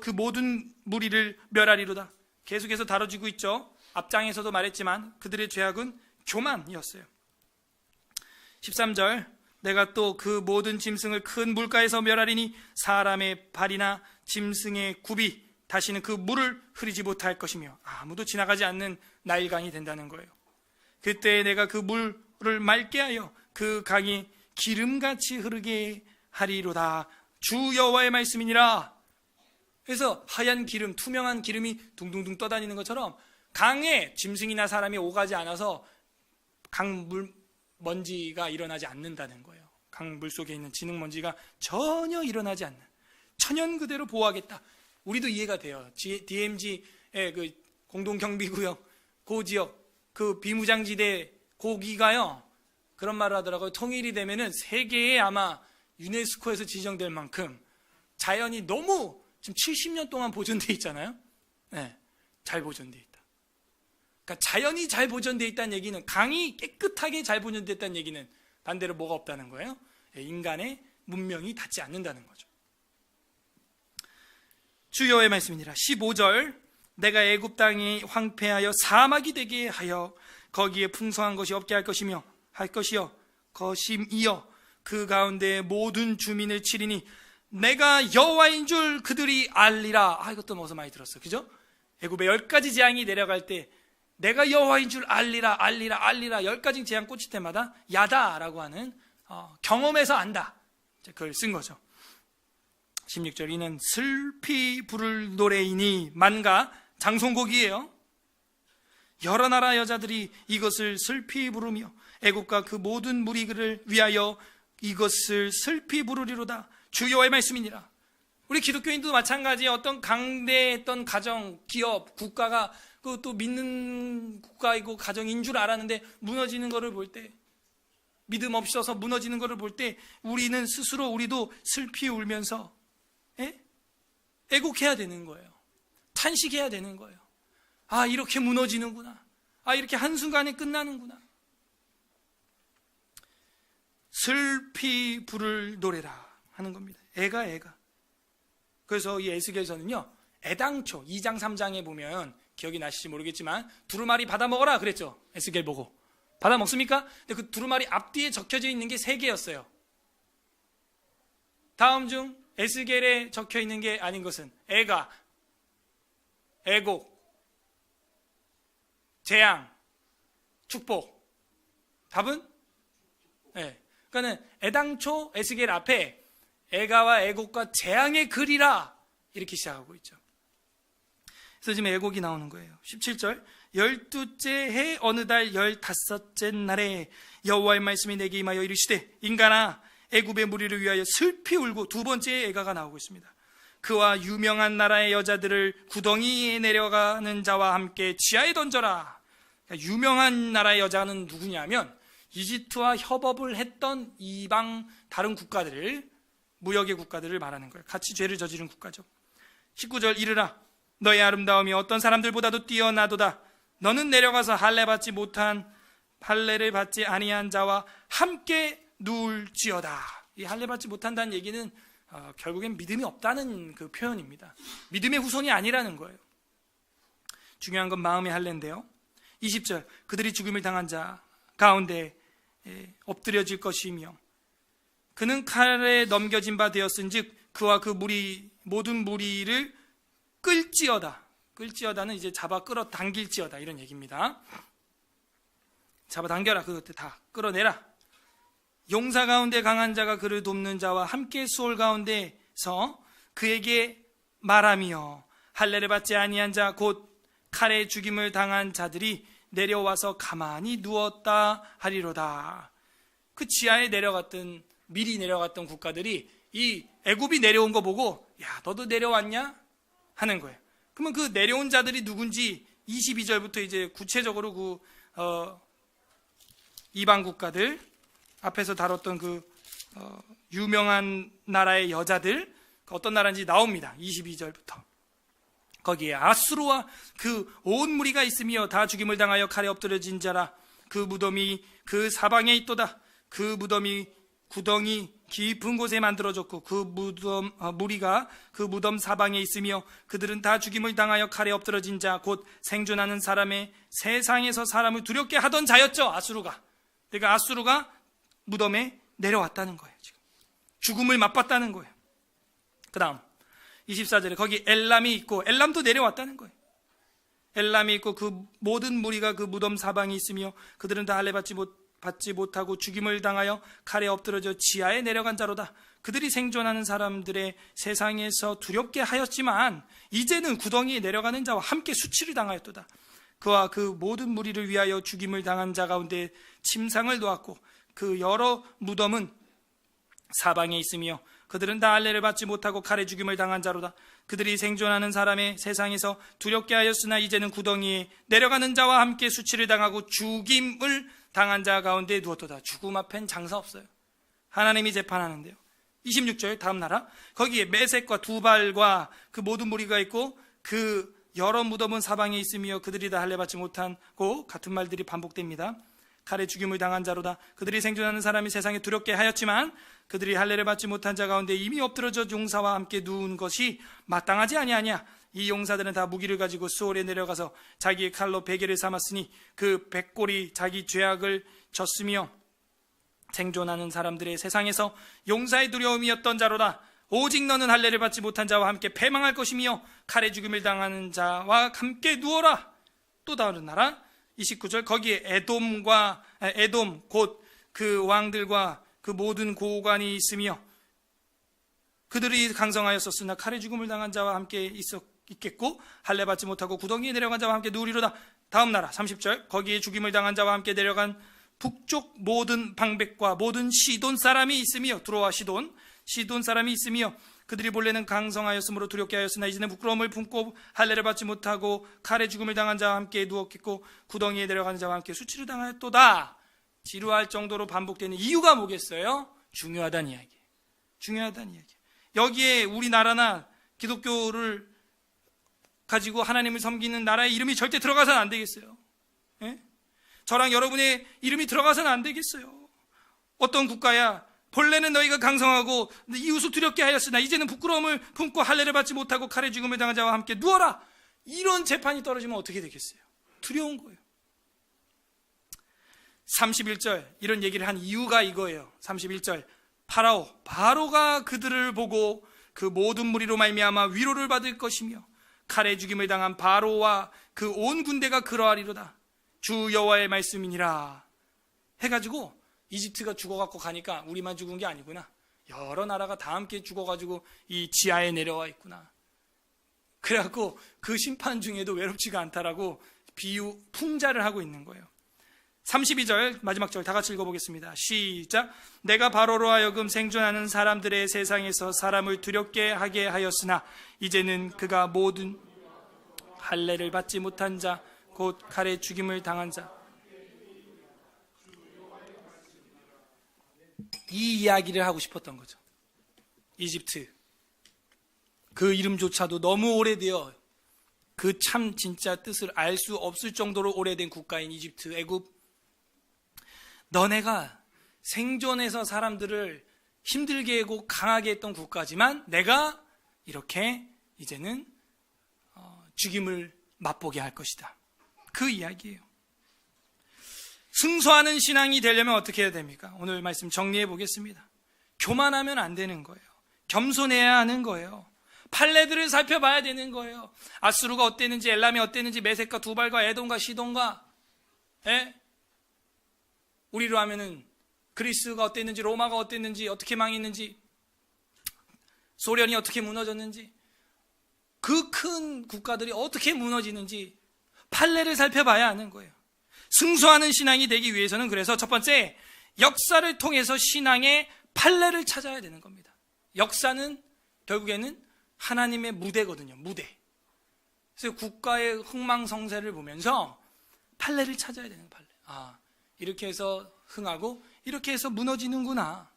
그 모든 무리를 멸하리로다. 계속해서 다뤄지고 있죠. 앞장에서도 말했지만 그들의 죄악은 교만이었어요. 13절, 내가 또 그 모든 짐승을 큰 물가에서 멸하리니 사람의 발이나 짐승의 굽이 다시는 그 물을 흐리지 못할 것이며 아무도 지나가지 않는 나일강이 된다는 거예요. 그때 내가 그 물을 맑게 하여 그 강이 기름같이 흐르게 하리로다. 주 여호와의 말씀이니라. 그래서 하얀 기름, 투명한 기름이 둥둥둥 떠다니는 것처럼 강에 짐승이나 사람이 오가지 않아서 강물 먼지가 일어나지 않는다는 거예요. 강물 속에 있는 진흙 먼지가 전혀 일어나지 않는, 천연 그대로 보호하겠다. 우리도 이해가 돼요. DMZ의 그 공동경비구역, 그 지역, 그 비무장지대 고기가요, 그런 말을 하더라고요. 통일이 되면은 세계에 아마 유네스코에서 지정될 만큼 자연이 너무 지금 70년 동안 보존되어 있잖아요. 네, 잘 보존되어 있다. 그러니까 자연이 잘 보존되어 있다는 얘기는, 강이 깨끗하게 잘 보존되어 있다는 얘기는 반대로 뭐가 없다는 거예요? 인간의 문명이 닿지 않는다는 거죠. 주 여호와의 말씀이니라. 15절, 내가 애굽 땅이 황폐하여 사막이 되게 하여 거기에 풍성한 것이 없게 할 것이며 것임이여 그 가운데 모든 주민을 치리니 내가 여호와인 줄 그들이 알리라. 이것도 어디서 많이 들었어, 그죠? 애굽에 10가지 재앙이 내려갈 때 내가 여호와인 줄 알리라, 알리라, 알리라. 10가지 재앙 꽂힐 때마다 야다라고 하는 경험에서 안다, 그걸 쓴 거죠. 16절, 이는 슬피 부를 노래이니 만가 장송곡이에요. 여러 나라 여자들이 이것을 슬피 부르며 애국과 그 모든 무리를 위하여 이것을 슬피 부르리로다. 주 여호와의 말씀이니라. 우리 기독교인도 마찬가지에 어떤 강대했던 가정, 기업, 국가가 또 믿는 국가이고 가정인 줄 알았는데 무너지는 것을 볼 때, 믿음 없어서 무너지는 것을 볼 때 우리는 스스로 우리도 슬피 울면서 애곡해야 되는 거예요. 탄식해야 되는 거예요. 이렇게 무너지는구나. 이렇게 한순간에 끝나는구나. 슬피 부를 노래라 하는 겁니다. 애가. 그래서 이 에스겔서는요, 애당초 2장 3장에 보면 기억이 나실지 모르겠지만 두루마리 받아 먹어라 그랬죠. 에스겔 보고 받아 먹습니까? 근데 그 두루마리 앞뒤에 적혀져 있는 게 3개였어요. 다음 중 에스겔에 적혀 있는 게 아닌 것은 애가, 애곡, 재앙, 축복. 답은? 네. 그러니까는 애당초 에스겔 앞에 애가와 애곡과 재앙의 글이라 이렇게 시작하고 있죠. 그래서 지금 애곡이 나오는 거예요. 17절, 12째 해 어느 달 15째 날에 여호와의 말씀이 내게 임하여 이르시되 인간아 애굽의 무리를 위하여 슬피 울고, 2번째 애가가 나오고 있습니다. 그와 유명한 나라의 여자들을 구덩이에 내려가는 자와 함께 지하에 던져라. 그러니까 유명한 나라의 여자는 누구냐면 이집트와 협업을 했던 이방 다른 국가들을, 무역의 국가들을 말하는 거예요. 같이 죄를 저지른 국가죠. 19절, 이르라 너의 아름다움이 어떤 사람들보다도 뛰어나도다. 너는 내려가서 할례를 받지 아니한 자와 함께 누울지어다. 이 할례 받지 못한다는 얘기는 결국엔 믿음이 없다는 그 표현입니다. 믿음의 후손이 아니라는 거예요. 중요한 건 마음의 할례인데요. 20절, 그들이 죽음을 당한 자 가운데 엎드려질 것이며 그는 칼에 넘겨진 바 되었은즉 그와 그 모든 무리를 끌지어다. 끌지어다는 이제 잡아 끌어 당길지어다 이런 얘기입니다. 잡아 당겨라. 그것들 다 끌어내라. 용사 가운데 강한 자가 그를 돕는 자와 함께 수월 가운데서 그에게 말하며 할례를 받지 아니한 자 곧 칼에 죽임을 당한 자들이 내려와서 가만히 누웠다 하리로다. 그 지하에 내려갔던, 미리 내려갔던 국가들이 이 애굽이 내려온 거 보고 야 너도 내려왔냐 하는 거예요. 그러면 그 내려온 자들이 누군지 22절부터 이제 구체적으로 그 이방 국가들, 앞에서 다뤘던 유명한 나라의 여자들, 어떤 나라인지 나옵니다. 22절부터. 거기에 아수르와 그 온 무리가 있으며 다 죽임을 당하여 칼에 엎드려진 자라. 그 무덤이 그 사방에 있도다. 그 무덤이 구덩이 깊은 곳에 만들어졌고 그 무리가 그 무덤 사방에 있으며 그들은 다 죽임을 당하여 칼에 엎드러진 자 곧 생존하는 사람의 세상에서 사람을 두렵게 하던 자였죠. 아수르가. 그러니까 아수르가 무덤에 내려왔다는 거예요. 지금 죽음을 맛봤다는 거예요. 그 다음 24절에 거기 엘람이 있고 엘람도 내려왔다는 거예요. 엘람이 있고 그 모든 무리가 그 무덤 사방에 있으며 그들은 다 할례 받지 못하고 죽임을 당하여 칼에 엎드러져 지하에 내려간 자로다. 그들이 생존하는 사람들의 세상에서 두렵게 하였지만 이제는 구덩이에 내려가는 자와 함께 수치를 당하였도다. 그와 그 모든 무리를 위하여 죽임을 당한 자 가운데 침상을 놓았고 그 여러 무덤은 사방에 있으며 그들은 다 할례를 받지 못하고 칼에 죽임을 당한 자로다. 그들이 생존하는 사람의 세상에서 두렵게 하였으나 이제는 구덩이에 내려가는 자와 함께 수치를 당하고 죽임을 당한 자 가운데 누웠도다. 죽음 앞엔 장사 없어요. 하나님이 재판하는데요. 26절 다음 나라 거기에 메섹과 두발과 그 모든 무리가 있고 그 여러 무덤은 사방에 있으며 그들이 다 할례 받지 못하고 같은 말들이 반복됩니다. 칼에 죽임을 당한 자로다. 그들이 생존하는 사람이 세상에 두렵게 하였지만 그들이 할례를 받지 못한 자 가운데 이미 엎드러져 용사와 함께 누운 것이 마땅하지 아니하냐. 이 용사들은 다 무기를 가지고 수월에 내려가서 자기의 칼로 베개를 삼았으니 그 백골이 자기 죄악을 졌으며 생존하는 사람들의 세상에서 용사의 두려움이었던 자로다. 오직 너는 할례를 받지 못한 자와 함께 패망할 것이며 칼에 죽임을 당하는 자와 함께 누워라. 또 다른 나라 29절 거기에 에돔 곧 그 왕들과 그 모든 고관이 있으며 그들이 강성하였었으나 칼에 죽음을 당한 자와 함께 있겠고 할례 받지 못하고 구덩이에 내려간 자와 함께 누우리로다. 다음 나라 30절 거기에 죽임을 당한 자와 함께 내려간 북쪽 모든 방백과 모든 시돈 사람이 있으며 두로와 시돈 사람이 있으며 그들이 본래는 강성하였으므로 두렵게 하였으나 이제는 부끄러움을 품고 할례를 받지 못하고 칼에 죽음을 당한 자와 함께 누웠겠고 구덩이에 내려가는 자와 함께 수치를 당하였도다. 지루할 정도로 반복되는 이유가 뭐겠어요? 중요하다는 이야기. 여기에 우리나라나 기독교를 가지고 하나님을 섬기는 나라의 이름이 절대 들어가서는 안 되겠어요. 예? 저랑 여러분의 이름이 들어가서는 안 되겠어요. 어떤 국가야 본래는 너희가 강성하고 이웃을 두렵게 하였으나 이제는 부끄러움을 품고 할례를 받지 못하고 칼에 죽음을 당한 자와 함께 누워라. 이런 재판이 떨어지면 어떻게 되겠어요? 두려운 거예요. 31절 이런 얘기를 한 이유가 이거예요. 31절 바로가 그들을 보고 그 모든 무리로 말미암아 위로를 받을 것이며 칼에 죽임을 당한 바로와 그 온 군대가 그러하리로다. 주 여호와의 말씀이니라 해가지고 이집트가 죽어갖고 가니까 우리만 죽은 게 아니구나. 여러 나라가 다 함께 죽어가지고 이 지하에 내려와 있구나. 그래갖고 그 심판 중에도 외롭지가 않다라고 풍자를 하고 있는 거예요. 32절 마지막 절 다 같이 읽어보겠습니다. 시작. 내가 바로로 하여금 생존하는 사람들의 세상에서 사람을 두렵게 하게 하였으나 이제는 그가 모든 할례를 받지 못한 자 곧 칼에 죽임을 당한 자 이 이야기를 하고 싶었던 거죠. 이집트 그 이름조차도 너무 오래되어 그 참 진짜 뜻을 알 수 없을 정도로 오래된 국가인 이집트, 애굽 너네가 생존해서 사람들을 힘들게 하고 강하게 했던 국가지만 내가 이렇게 이제는 죽임을 맛보게 할 것이다. 그 이야기예요. 승소하는 신앙이 되려면 어떻게 해야 됩니까? 오늘 말씀 정리해 보겠습니다. 교만하면 안 되는 거예요. 겸손해야 하는 거예요. 판례들을 살펴봐야 되는 거예요. 아수르가 어땠는지, 엘람이 어땠는지, 메섹과 두발과 에돔과 시돈과 우리로 하면은 그리스가 어땠는지, 로마가 어땠는지, 어떻게 망했는지, 소련이 어떻게 무너졌는지, 그 큰 국가들이 어떻게 무너지는지 판례를 살펴봐야 하는 거예요. 승소하는 신앙이 되기 위해서는 그래서 첫 번째, 역사를 통해서 신앙의 판례를 찾아야 되는 겁니다. 역사는 결국에는 하나님의 무대거든요. 무대. 그래서 국가의 흥망성쇠를 보면서 판례를 찾아야 되는 판례. 이렇게 해서 흥하고 이렇게 해서 무너지는구나.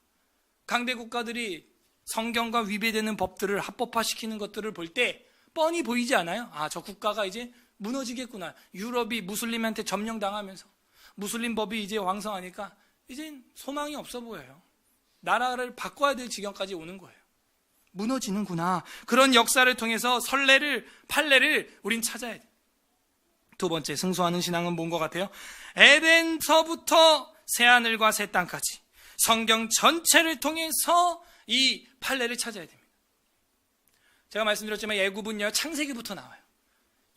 강대 국가들이 성경과 위배되는 법들을 합법화시키는 것들을 볼 때 뻔히 보이지 않아요? 저 국가가 이제 무너지겠구나. 유럽이 무슬림한테 점령당하면서 무슬림 법이 이제 왕성하니까 이제 소망이 없어 보여요. 나라를 바꿔야 될 지경까지 오는 거예요. 무너지는구나. 그런 역사를 통해서 판례를 우린 찾아야 돼. 두 번째, 승수하는 신앙은 뭔 것 같아요? 에덴서부터 새하늘과 새 땅까지 성경 전체를 통해서 이 판례를 찾아야 됩니다. 제가 말씀드렸지만 애굽은요, 창세기부터 나와요.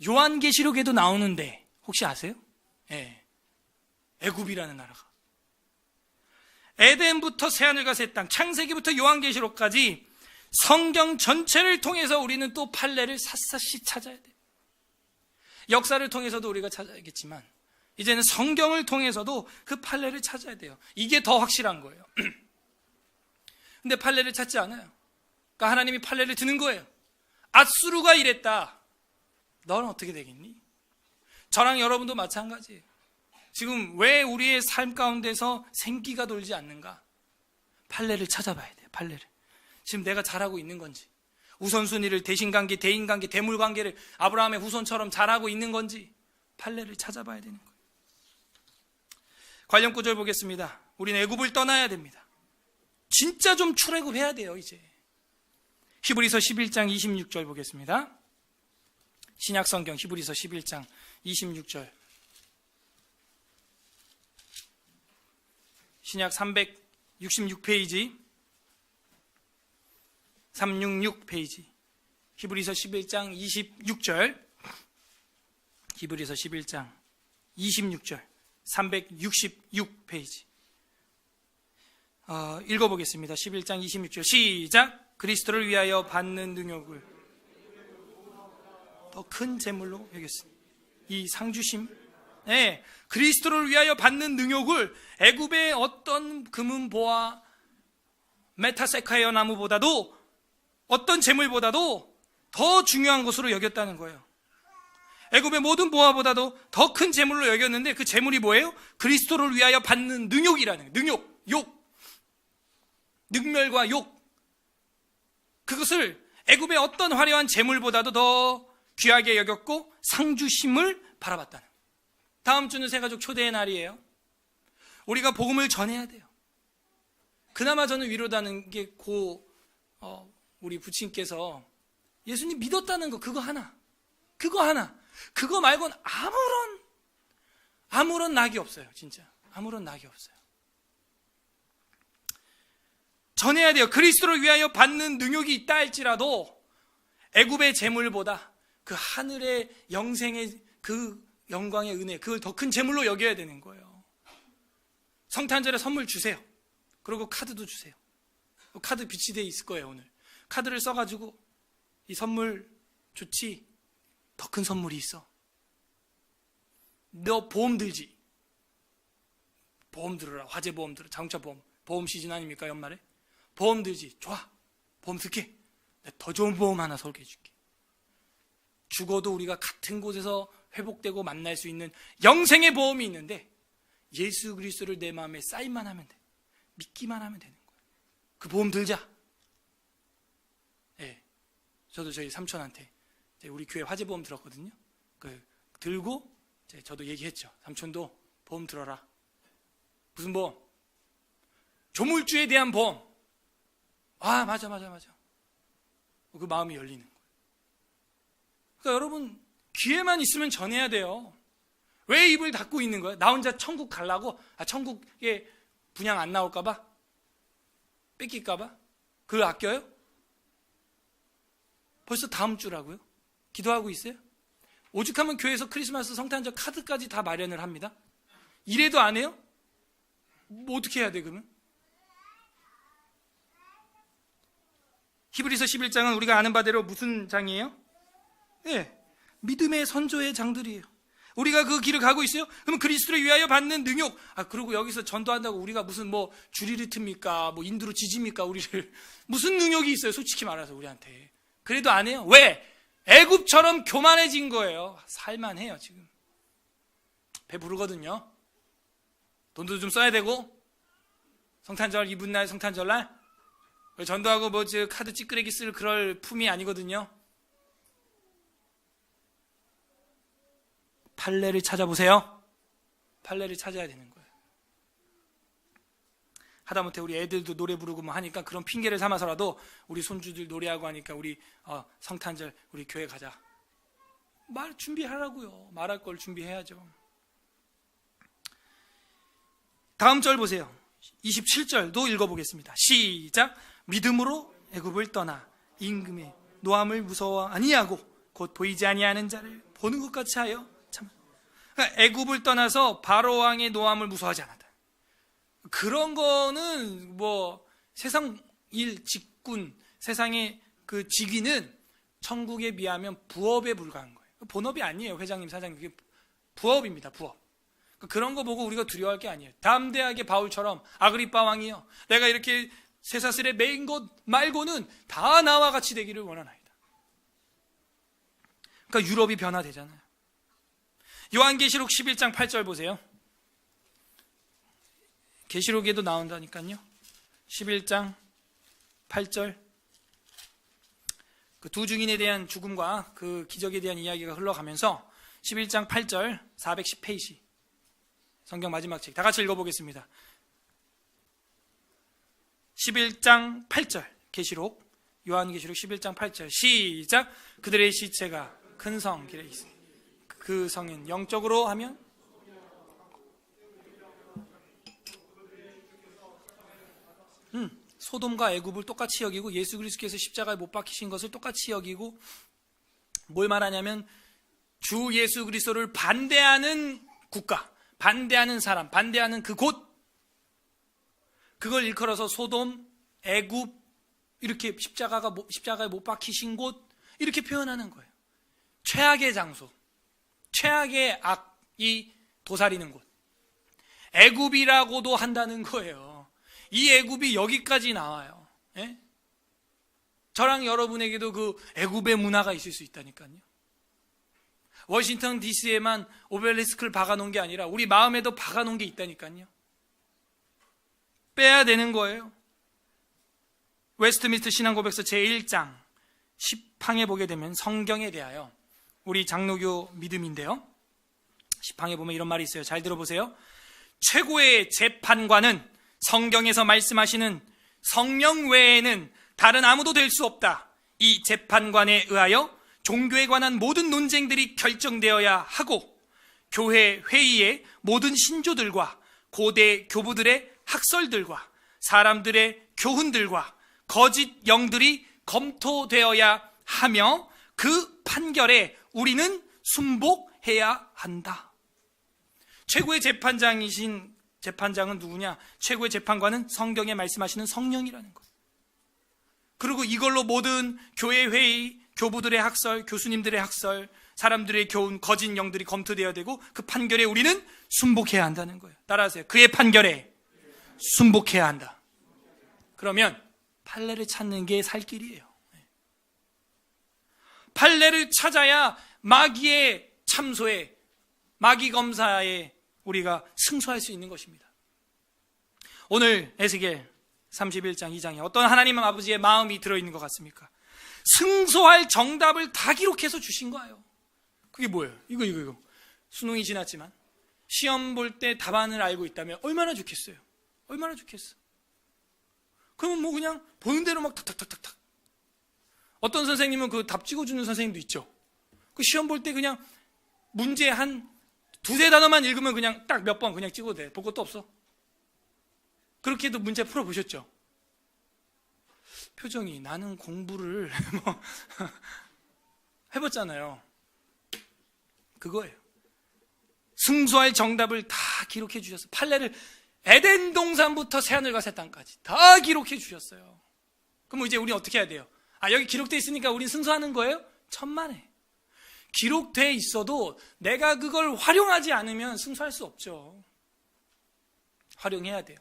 요한계시록에도 나오는데 혹시 아세요? 예, 애굽이라는 나라가. 에덴부터 새하늘과 새 땅, 창세기부터 요한계시록까지 성경 전체를 통해서 우리는 또 판례를 샅샅이 찾아야 돼요. 역사를 통해서도 우리가 찾아야겠지만 이제는 성경을 통해서도 그 판례를 찾아야 돼요. 이게 더 확실한 거예요. 근데 판례를 찾지 않아요. 그러니까 하나님이 판례를 드는 거예요. 앗수르가 이랬다. 너는 어떻게 되겠니? 저랑 여러분도 마찬가지예요. 지금 왜 우리의 삶 가운데서 생기가 돌지 않는가? 판례를 찾아봐야 돼요. 판례를. 지금 내가 잘하고 있는 건지, 우선순위를 대신관계, 대인관계, 대물관계를 아브라함의 후손처럼 잘하고 있는 건지 판례를 찾아봐야 되는 거예요. 관련 구절 보겠습니다. 우리는 애굽을 떠나야 됩니다. 진짜 좀 출애굽해야 돼요. 이제 히브리서 11장 26절 보겠습니다. 신약성경 히브리서 11장 26절. 신약 366페이지 366페이지 히브리서 11장 26절. 히브리서 11장 26절 366페이지 읽어보겠습니다. 11장 26절 시작. 그리스도를 위하여 받는 능력을 더 큰 재물로 여겼습니다. 이 상주심, 네, 그리스도를 위하여 받는 능력을 애굽의 어떤 금은보화 메타세카이어 나무보다도 어떤 재물보다도 더 중요한 것으로 여겼다는 거예요. 애굽의 모든 보화보다도 더 큰 재물로 여겼는데 그 재물이 뭐예요? 그리스도를 위하여 받는 능욕이라는 거예요. 능멸과 욕. 그것을 애굽의 어떤 화려한 재물보다도 더 귀하게 여겼고 상주심을 바라봤다는 거예요. 다음 주는 새가족 초대의 날이에요. 우리가 복음을 전해야 돼요. 그나마 저는 위로다는 게 우리 부친께서 예수님 믿었다는 거, 그거 하나. 그거 말고는 아무런 낙이 없어요. 진짜 아무런 낙이 없어요. 전해야 돼요. 그리스도를 위하여 받는 능력이 있다 할지라도 애굽의 재물보다 그 하늘의 영생의 그 영광의 은혜, 그걸 더 큰 재물로 여겨야 되는 거예요. 성탄절에 선물 주세요. 그리고 카드도 주세요. 카드 비치돼 있을 거예요. 오늘 카드를 써가지고 이 선물 좋지, 더 큰 선물이 있어. 너 보험 들지? 보험 들어라. 화재 보험 들어. 자동차 보험 시즌 아닙니까? 연말에 보험 들지? 좋아, 보험 들게. 내가 더 좋은 보험 하나 설계해 줄게. 죽어도 우리가 같은 곳에서 회복되고 만날 수 있는 영생의 보험이 있는데 예수 그리스도를 내 마음에 사인만 하면 돼. 믿기만 하면 되는 거예요. 그 보험 들자. 네, 저도 저희 삼촌한테 우리 교회 화재보험 들었거든요. 들고 저도 얘기했죠. 삼촌도 보험 들어라. 무슨 보험? 조물주에 대한 보험. 아, 맞아. 그 마음이 열리는 거예요. 그러니까 여러분, 기회만 있으면 전해야 돼요. 왜 입을 닫고 있는 거예요? 나 혼자 천국 가려고? 천국에 분양 안 나올까봐? 뺏길까봐? 그걸 아껴요? 벌써 다음 주라고요? 기도하고 있어요? 오죽하면 교회에서 크리스마스 성탄절 카드까지 다 마련을 합니다. 이래도 안 해요? 뭐 어떻게 해야 돼 그러면? 히브리서 11장은 우리가 아는 바대로 무슨 장이에요? 네, 믿음의 선조의 장들이에요. 우리가 그 길을 가고 있어요? 그럼 그리스도를 위하여 받는 능욕. 그리고 여기서 전도한다고 우리가 무슨 주리를 틉니까? 인두로 지집니까? 우리를. 무슨 능력이 있어요? 솔직히 말해서 우리한테. 그래도 안 해요. 왜? 애굽처럼 교만해진 거예요. 살만해요 지금. 배부르거든요. 돈도 좀 써야 되고, 성탄절 이분 날 성탄절날 전도하고 카드 찌끄레기 쓸 그럴 품이 아니거든요. 판례를 찾아보세요. 판례를 찾아야 되는 거예요. 하다못해 우리 애들도 노래 부르고 뭐 하니까 그런 핑계를 삼아서라도 우리 손주들 노래하고 하니까 우리 성탄절 우리 교회 가자. 말 준비하라고요. 말할 걸 준비해야죠. 다음 절 보세요. 27절도 읽어보겠습니다. 시작. 믿음으로 애굽을 떠나 임금의 노함을 무서워 아니하고 곧 보이지 아니하는 자를 보는 것 같이 하여 참. 그러니까 애굽을 떠나서 바로 왕의 노함을 무서워하지 않았다. 그런 거는 뭐 세상 일 직군, 세상의 그 직위는 천국에 비하면 부업에 불과한 거예요. 본업이 아니에요. 회장님, 사장님. 그게 부업입니다. 부업. 그런 거 보고 우리가 두려워할 게 아니에요. 담대하게 바울처럼 아그리빠 왕이요, 내가 이렇게 쇠사슬에 매인 것 말고는 다 나와 같이 되기를 원하나이다. 그러니까 유럽이 변화되잖아요. 요한계시록 11장 8절 보세요. 계시록에도 나온다니까요. 11장 8절. 그 두 증인에 대한 죽음과 그 기적에 대한 이야기가 흘러가면서 11장 8절 410페이지 성경 마지막 책 다 같이 읽어보겠습니다. 11장 8절 계시록, 요한계시록 11장 8절 시작. 그들의 시체가 큰 성 길에 있으니 그 성은 영적으로 하면 소돔과 애굽을 똑같이 여기고 예수 그리스도께서 십자가에 못 박히신 것을 똑같이 여기고, 뭘 말하냐면 주 예수 그리스도를 반대하는 국가, 반대하는 사람, 반대하는 그 곳, 그걸 일컬어서 소돔, 애굽, 이렇게 십자가에 못 박히신 곳, 이렇게 표현하는 거예요. 최악의 장소, 최악의 악이 도사리는 곳, 애굽이라고도 한다는 거예요. 이 애굽이 여기까지 나와요. 예? 저랑 여러분에게도 그 애굽의 문화가 있을 수 있다니까요. 워싱턴 DC에만 오벨리스크를 박아놓은 게 아니라 우리 마음에도 박아놓은 게 있다니까요. 빼야 되는 거예요. 웨스트민스터 신앙고백서 제1장 10항에 보게 되면 성경에 대하여, 우리 장로교 믿음인데요, 10항에 보면 이런 말이 있어요. 잘 들어보세요. 최고의 재판관은 성경에서 말씀하시는 성령 외에는 다른 아무도 될 수 없다. 이 재판관에 의하여 종교에 관한 모든 논쟁들이 결정되어야 하고, 교회 회의의 모든 신조들과 고대 교부들의 학설들과 사람들의 교훈들과 거짓 영들이 검토되어야 하며 그 판결에 우리는 순복해야 한다. 최고의 재판장은 누구냐? 최고의 재판관은 성경에 말씀하시는 성령이라는 것. 그리고 이걸로 모든 교회 회의, 교부들의 학설, 교수님들의 학설, 사람들의 교훈, 거짓 영들이 검토되어야 되고 그 판결에 우리는 순복해야 한다는 거예요. 따라하세요. 그의 판결에 순복해야 한다. 그러면 판례를 찾는 게 살 길이에요. 판례를 찾아야 마귀의 참소에, 마귀 검사에 우리가 승소할 수 있는 것입니다. 오늘 에스겔 31장 2장에 어떤 하나님 아버지의 마음이 들어있는 것 같습니까? 승소할 정답을 다 기록해서 주신 거예요. 그게 뭐예요? 이거. 수능이 지났지만 시험 볼 때 답안을 알고 있다면 얼마나 좋겠어요? 얼마나 좋겠어? 그러면 뭐 그냥 보는 대로 막 탁탁탁탁탁. 어떤 선생님은 그 답 찍어주는 선생님도 있죠. 그 시험 볼 때 그냥 문제 한 두세 단어만 읽으면 그냥 딱 몇 번 그냥 찍어도 돼. 볼 것도 없어. 그렇게도 문제 풀어보셨죠? 표정이, 나는 공부를 뭐 해봤잖아요. 그거예요. 승소할 정답을 다 기록해 주셨어요. 판례를 에덴 동산부터 새하늘과 새 땅까지 다 기록해 주셨어요. 그럼 이제 우리 어떻게 해야 돼요? 여기 기록돼 있으니까 우린 승소하는 거예요? 천만에. 기록돼 있어도 내가 그걸 활용하지 않으면 승소할 수 없죠. 활용해야 돼요.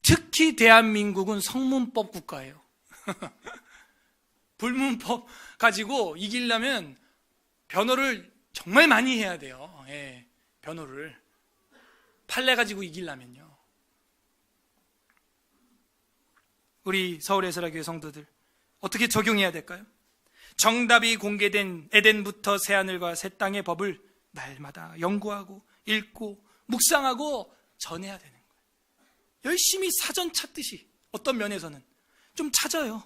특히 대한민국은 성문법 국가예요. 불문법 가지고 이기려면 변호를 정말 많이 해야 돼요. 예, 변호를. 판례 가지고 이기려면요. 우리 서울에스라교회 성도들 어떻게 적용해야 될까요? 정답이 공개된 에덴부터 새하늘과 새 땅의 법을 날마다 연구하고 읽고 묵상하고 전해야 되는 거예요. 열심히 사전 찾듯이 어떤 면에서는 좀 찾아요.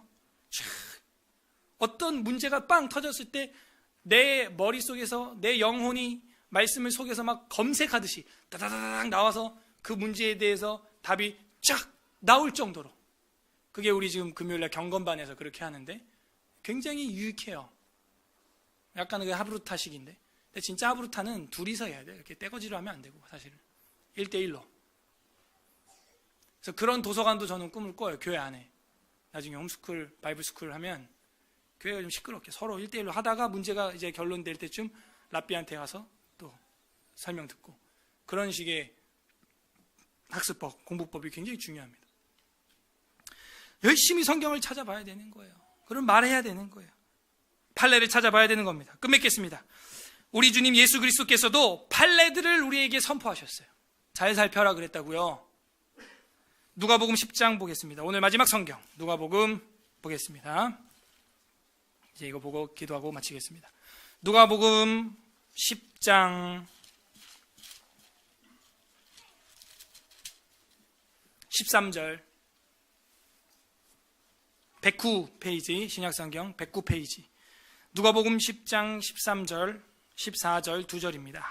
어떤 문제가 빵 터졌을 때 내 머릿속에서 내 영혼이 말씀을 속에서 막 검색하듯이 다다다닥 나와서 그 문제에 대해서 답이 쫙 나올 정도로, 그게 우리 지금 금요일날 경건반에서 그렇게 하는데 굉장히 유익해요. 약간 그 하브루타식인데, 근데 진짜 하브루타는 둘이서 해야 돼. 이렇게 떼거지로 하면 안 되고, 사실은 1대1로. 그래서 그런 도서관도 저는 꿈을 꿔요. 교회 안에 나중에 홈스쿨, 바이블스쿨 하면 교회가 좀 시끄럽게 서로 1대1로 하다가 문제가 이제 결론될 때쯤 랍비한테 가서 또 설명 듣고, 그런 식의 학습법, 공부법이 굉장히 중요합니다. 열심히 성경을 찾아봐야 되는 거예요. 그럼 말해야 되는 거예요. 판례를 찾아봐야 되는 겁니다. 끝맺겠습니다. 우리 주님 예수 그리스도께서도 판례들을 우리에게 선포하셨어요. 잘 살펴라 그랬다고요. 누가복음 10장 보겠습니다. 오늘 마지막 성경 누가복음 보겠습니다. 이제 이거 보고 기도하고 마치겠습니다. 누가복음 10장 13절 109페이지, 신약성경 109페이지. 누가복음 10장 13절 14절 2절입니다.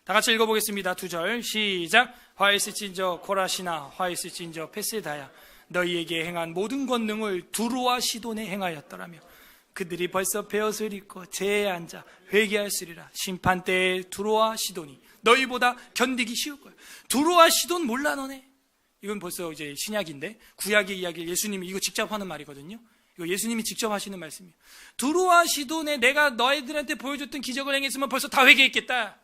다같이 읽어보겠습니다. 2절 시작. 화있을진저 코라시나 화있을진저 페세다야, 너희에게 행한 모든 권능을 두로와 시돈에 행하였더라며 그들이 벌써 베옷을 입고 제에 앉아 회개하였으리라. 심판때에 두로와 시돈이 너희보다 견디기 쉬울 거야. 두로와 시돈 몰라 너네? 이건 벌써 이제 신약인데, 구약의 이야기를 예수님이 이거 직접 하는 말이거든요. 이거 예수님이 직접 하시는 말씀이에요. 두로와 시돈에 내가 너희들한테 보여줬던 기적을 행했으면 벌써 다 회개했겠다.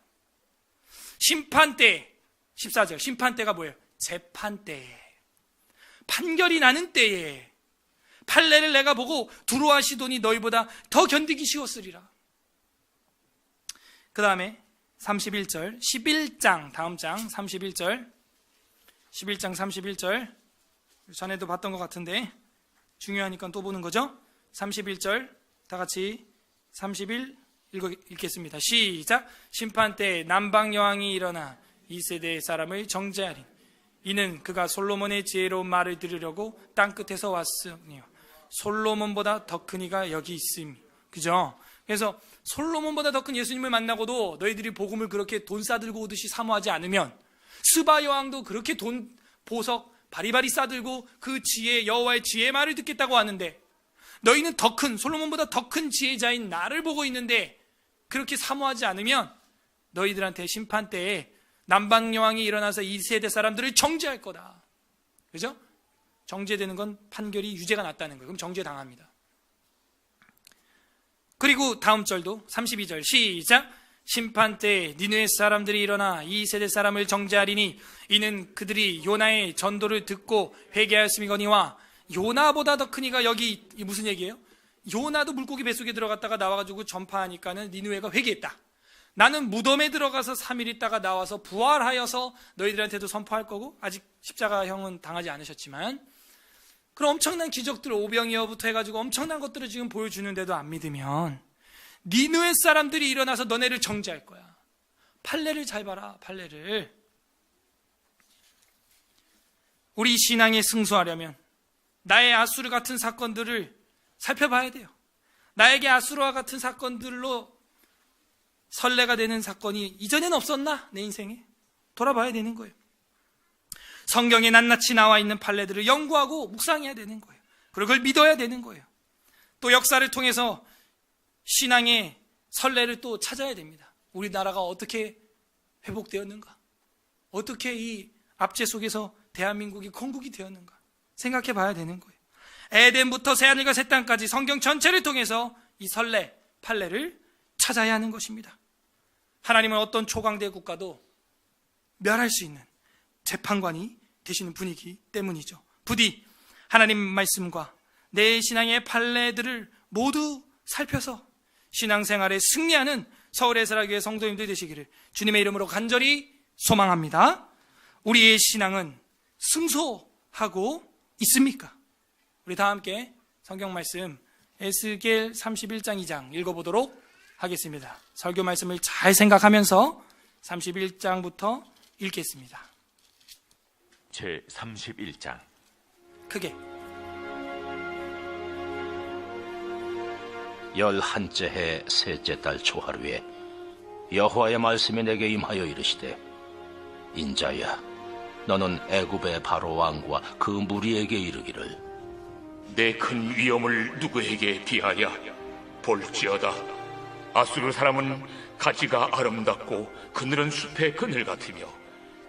심판때, 14절 심판때가 뭐예요? 재판때, 판결이 나는 때에 판례를 내가 보고 두로와 시돈이 너희보다 더 견디기 쉬웠으리라. 그 다음에 31절 11장 다음 장 31절 11장 31절 전에도 봤던 것 같은데 중요하니까 또 보는 거죠. 31절 다 같이 31 읽겠습니다. 시작. 심판때 남방 여왕이 일어나 이 세대의 사람을 정죄하리니 이는 그가 솔로몬의 지혜로운 말을 들으려고 땅끝에서 왔으며 솔로몬보다 더 큰 이가 여기 있음이. 그죠? 그래서 솔로몬보다 더 큰 예수님을 만나고도 너희들이 복음을 그렇게 돈 싸들고 오듯이 사모하지 않으면, 스바 여왕도 그렇게 돈 보석 바리바리 싸들고 그 지혜, 여호와의 지혜의 말을 듣겠다고 하는데, 너희는 더 큰, 솔로몬보다 더 큰 지혜자인 나를 보고 있는데 그렇게 사모하지 않으면 너희들한테 심판 때에 남방 여왕이 일어나서 이 세대 사람들을 정죄할 거다. 그죠? 정죄되는 건 판결이 유죄가 났다는 거예요. 그럼 정죄당합니다. 그리고 다음 절도 32절 시작. 심판 때 니느웨 사람들이 일어나 이 세대 사람을 정죄하리니 이는 그들이 요나의 전도를 듣고 회개하였음이거니와 요나보다 더 큰 이가 여기. 무슨 얘기예요? 요나도 물고기 뱃속에 들어갔다가 나와가지고 전파하니까는 니느웨가 회개했다. 나는 무덤에 들어가서 3일 있다가 나와서 부활하여서 너희들한테도 선포할 거고, 아직 십자가형은 당하지 않으셨지만 그런 엄청난 기적들, 오병이어부터 해가지고 엄청난 것들을 지금 보여주는데도 안 믿으면 니느웨 사람들이 일어나서 너네를 정죄할 거야. 판례를 잘 봐라. 판례를. 우리 신앙에 승수하려면 나의 아수르 같은 사건들을 살펴봐야 돼요. 나에게 아수르와 같은 사건들로 선례가 되는 사건이 이전에는 없었나? 내 인생에 돌아봐야 되는 거예요. 성경에 낱낱이 나와 있는 판례들을 연구하고 묵상해야 되는 거예요. 그리고 그걸 믿어야 되는 거예요. 또 역사를 통해서 신앙의 선례를 또 찾아야 됩니다. 우리나라가 어떻게 회복되었는가? 어떻게 이 압제 속에서 대한민국이 건국이 되었는가? 생각해 봐야 되는 거예요. 에덴부터 새하늘과 새 땅까지 성경 전체를 통해서 이 선례, 판례를 찾아야 하는 것입니다. 하나님은 어떤 초강대 국가도 멸할 수 있는 재판관이 되시는 분이기 때문이죠. 부디 하나님 말씀과 내 신앙의 판례들을 모두 살펴서 신앙생활에 승리하는 서울의 사랑교회 성도님들 되시기를 주님의 이름으로 간절히 소망합니다. 우리의 신앙은 승소하고 있습니까? 우리 다 함께 성경 말씀 에스겔 31장 2장 읽어보도록 하겠습니다. 설교 말씀을 잘 생각하면서 31장부터 읽겠습니다. 제31장. 크게. 11째 해 셋째 달 초하루에 여호와의 말씀이 내게 임하여 이르시되, 인자야, 너는 애굽의 바로 왕과 그 무리에게 이르기를, 내 큰 위엄을 누구에게 비하냐? 볼지어다, 아수르 사람은 가지가 아름답고 그늘은 숲의 그늘 같으며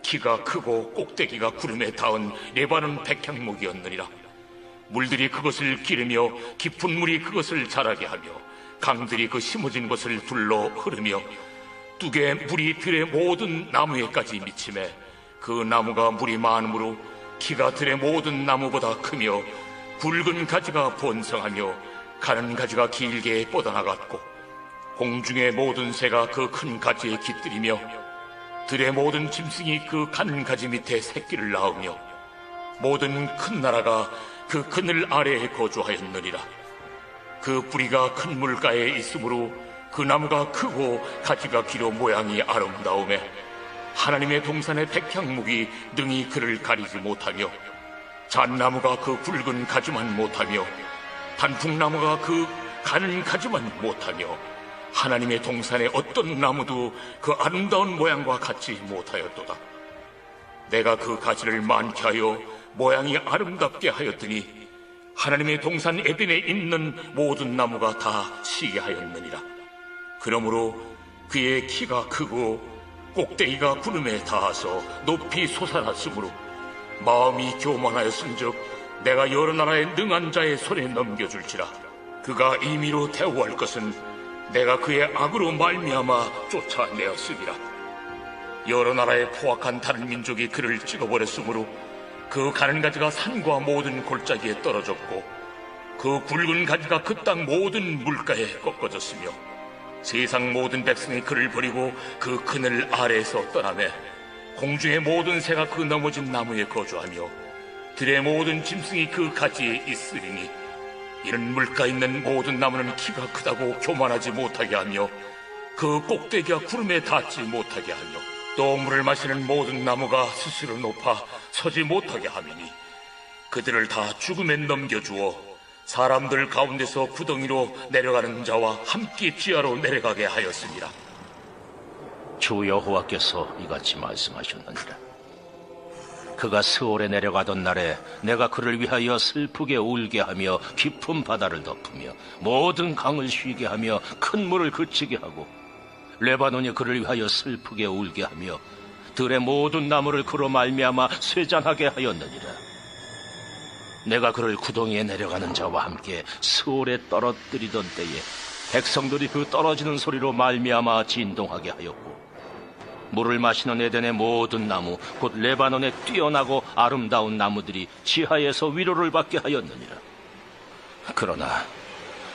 키가 크고 꼭대기가 구름에 닿은 레바논 백향목이었느니라. 물들이 그것을 기르며 깊은 물이 그것을 자라게 하며 강들이 그 심어진 곳을 둘러 흐르며 뚝에 물이 들의 모든 나무에까지 미치매 그 나무가 물이 많으므로 키가 들의 모든 나무보다 크며 굵은 가지가 번성하며 가는 가지가 길게 뻗어나갔고 공중의 모든 새가 그 큰 가지에 깃들이며 들의 모든 짐승이 그 가는 가지 밑에 새끼를 낳으며 모든 큰 나라가 그 그늘 아래에 거주하였느니라. 그 뿌리가 큰 물가에 있으므로 그 나무가 크고 가지가 길어 모양이 아름다우매 하나님의 동산의 백향목이 능히 그를 가리지 못하며 잣나무가 그 굵은 가지만 못하며 단풍나무가 그 가는 가지만 못하며 하나님의 동산의 어떤 나무도 그 아름다운 모양과 같지 못하였도다. 내가 그 가지를 많게 하여 모양이 아름답게 하였더니 하나님의 동산 에덴에 있는 모든 나무가 다 시게 하였느니라. 그러므로 그의 키가 크고 꼭대기가 구름에 닿아서 높이 솟아났으므로 마음이 교만하였은즉 내가 여러 나라의 능한 자의 손에 넘겨줄지라. 그가 임의로 대우할 것은 내가 그의 악으로 말미암아 쫓아내었으리라. 여러 나라의 포악한 다른 민족이 그를 찍어버렸으므로 그 가는 가지가 산과 모든 골짜기에 떨어졌고 그 굵은 가지가 그 땅 모든 물가에 꺾어졌으며 세상 모든 백성이 그를 버리고 그 그늘 아래에서 떠나매 공중의 모든 새가 그 넘어진 나무에 거주하며 들의 모든 짐승이 그 가지에 있으리니 이는 물가에 있는 모든 나무는 키가 크다고 교만하지 못하게 하며 그 꼭대기가 구름에 닿지 못하게 하며 또 물을 마시는 모든 나무가 스스로 높아 서지 못하게 하매니 그들을 다 죽음에 넘겨주어 사람들 가운데서 구덩이로 내려가는 자와 함께 지하로 내려가게 하였습니다. 주 여호와께서 이같이 말씀하셨느니라. 그가 스올에 내려가던 날에 내가 그를 위하여 슬프게 울게 하며 깊은 바다를 덮으며 모든 강을 쉬게 하며 큰 물을 그치게 하고 레바논이 그를 위하여 슬프게 울게 하며 들의 모든 나무를 그로 말미암아 쇠잔하게 하였느니라. 내가 그를 구덩이에 내려가는 자와 함께 스올에 떨어뜨리던 때에 백성들이 그 떨어지는 소리로 말미암아 진동하게 하였고 물을 마시는 에덴의 모든 나무 곧 레바논에 뛰어나고 아름다운 나무들이 지하에서 위로를 받게 하였느니라. 그러나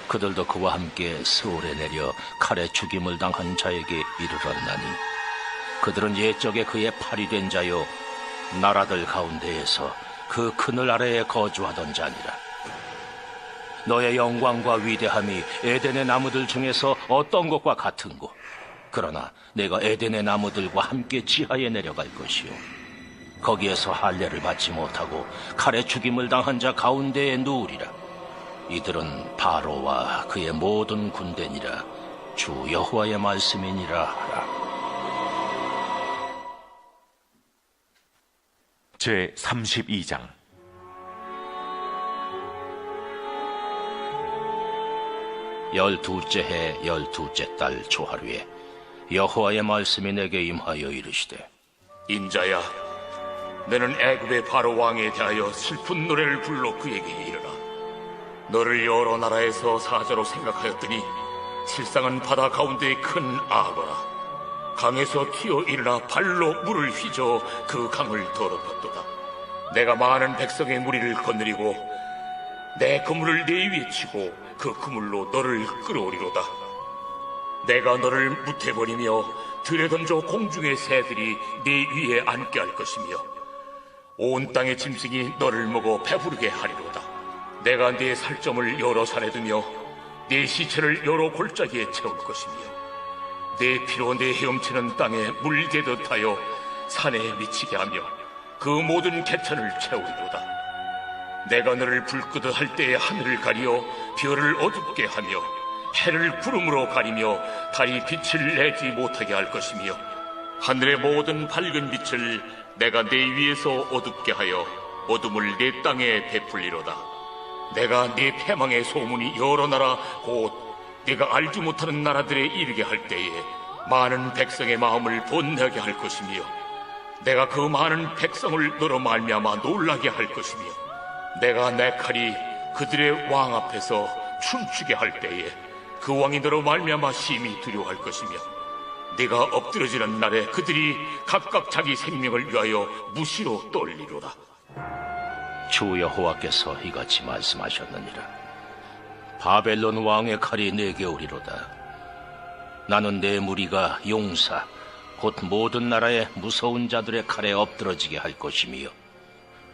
그들도 그와 함께 스올에 내려 칼에 죽임을 당한 자에게 이르렀나니 그들은 옛적에 그의 팔이 된 자요 나라들 가운데에서 그 그늘 아래에 거주하던 자니라. 너의 영광과 위대함이 에덴의 나무들 중에서 어떤 것과 같은고? 그러나 내가 에덴의 나무들과 함께 지하에 내려갈 것이요 거기에서 할례를 받지 못하고 칼에 죽임을 당한 자 가운데에 누우리라. 이들은 바로와 그의 모든 군대니라. 주 여호와의 말씀이니라 하라. 제32장. 열두째 해 열두째 달 초하루에 여호와의 말씀이 내게 임하여 이르시되, 인자야, 너는 애굽의 바로 왕에 대하여 슬픈 노래를 불러 그에게 이르라. 너를 여러 나라에서 사자로 생각하였더니 실상은 바다 가운데의 큰 악어라. 강에서 튀어 일어나 발로 물을 휘저 그 강을 더럽혔도다. 내가 많은 백성의 무리를 거느리고 내 그물을 네 위에 치고 그 그물로 너를 끌어오리로다. 내가 너를 무태버리며 들에 던져 공중의 새들이 네 위에 앉게 할 것이며 온 땅의 짐승이 너를 먹어 배부르게 하리로다. 내가 네 살점을 여러 산에 두며 네 시체를 여러 골짜기에 채울 것이며 내 피로 내 헤엄치는 땅에 물개듯 하여 산에 미치게 하며 그 모든 개천을 채우리로다. 내가 너를 불끄듯 할 때에 하늘을 가리어 별을 어둡게 하며 해를 구름으로 가리며 달이 빛을 내지 못하게 할 것이며 하늘의 모든 밝은 빛을 내가 내 위에서 어둡게 하여 어둠을 내 땅에 베풀리로다. 내가 네 패망의 소문이 여러 나라 곧 네가 알지 못하는 나라들에 이르게 할 때에 많은 백성의 마음을 번뇌하게 할 것이며 내가 그 많은 백성을 너로 말미암아 놀라게 할 것이며 내가 내 칼이 그들의 왕 앞에서 춤추게 할 때에 그 왕이 너로 말미암아 심히 두려워할 것이며 네가 엎드러지는 날에 그들이 각각 자기 생명을 위하여 무시로 떨리로다. 주 여호와께서 이같이 말씀하셨느니라. 바벨론 왕의 칼이 내게 오리로다. 나는 내 무리가 용사 곧 모든 나라의 무서운 자들의 칼에 엎드러지게 할 것이며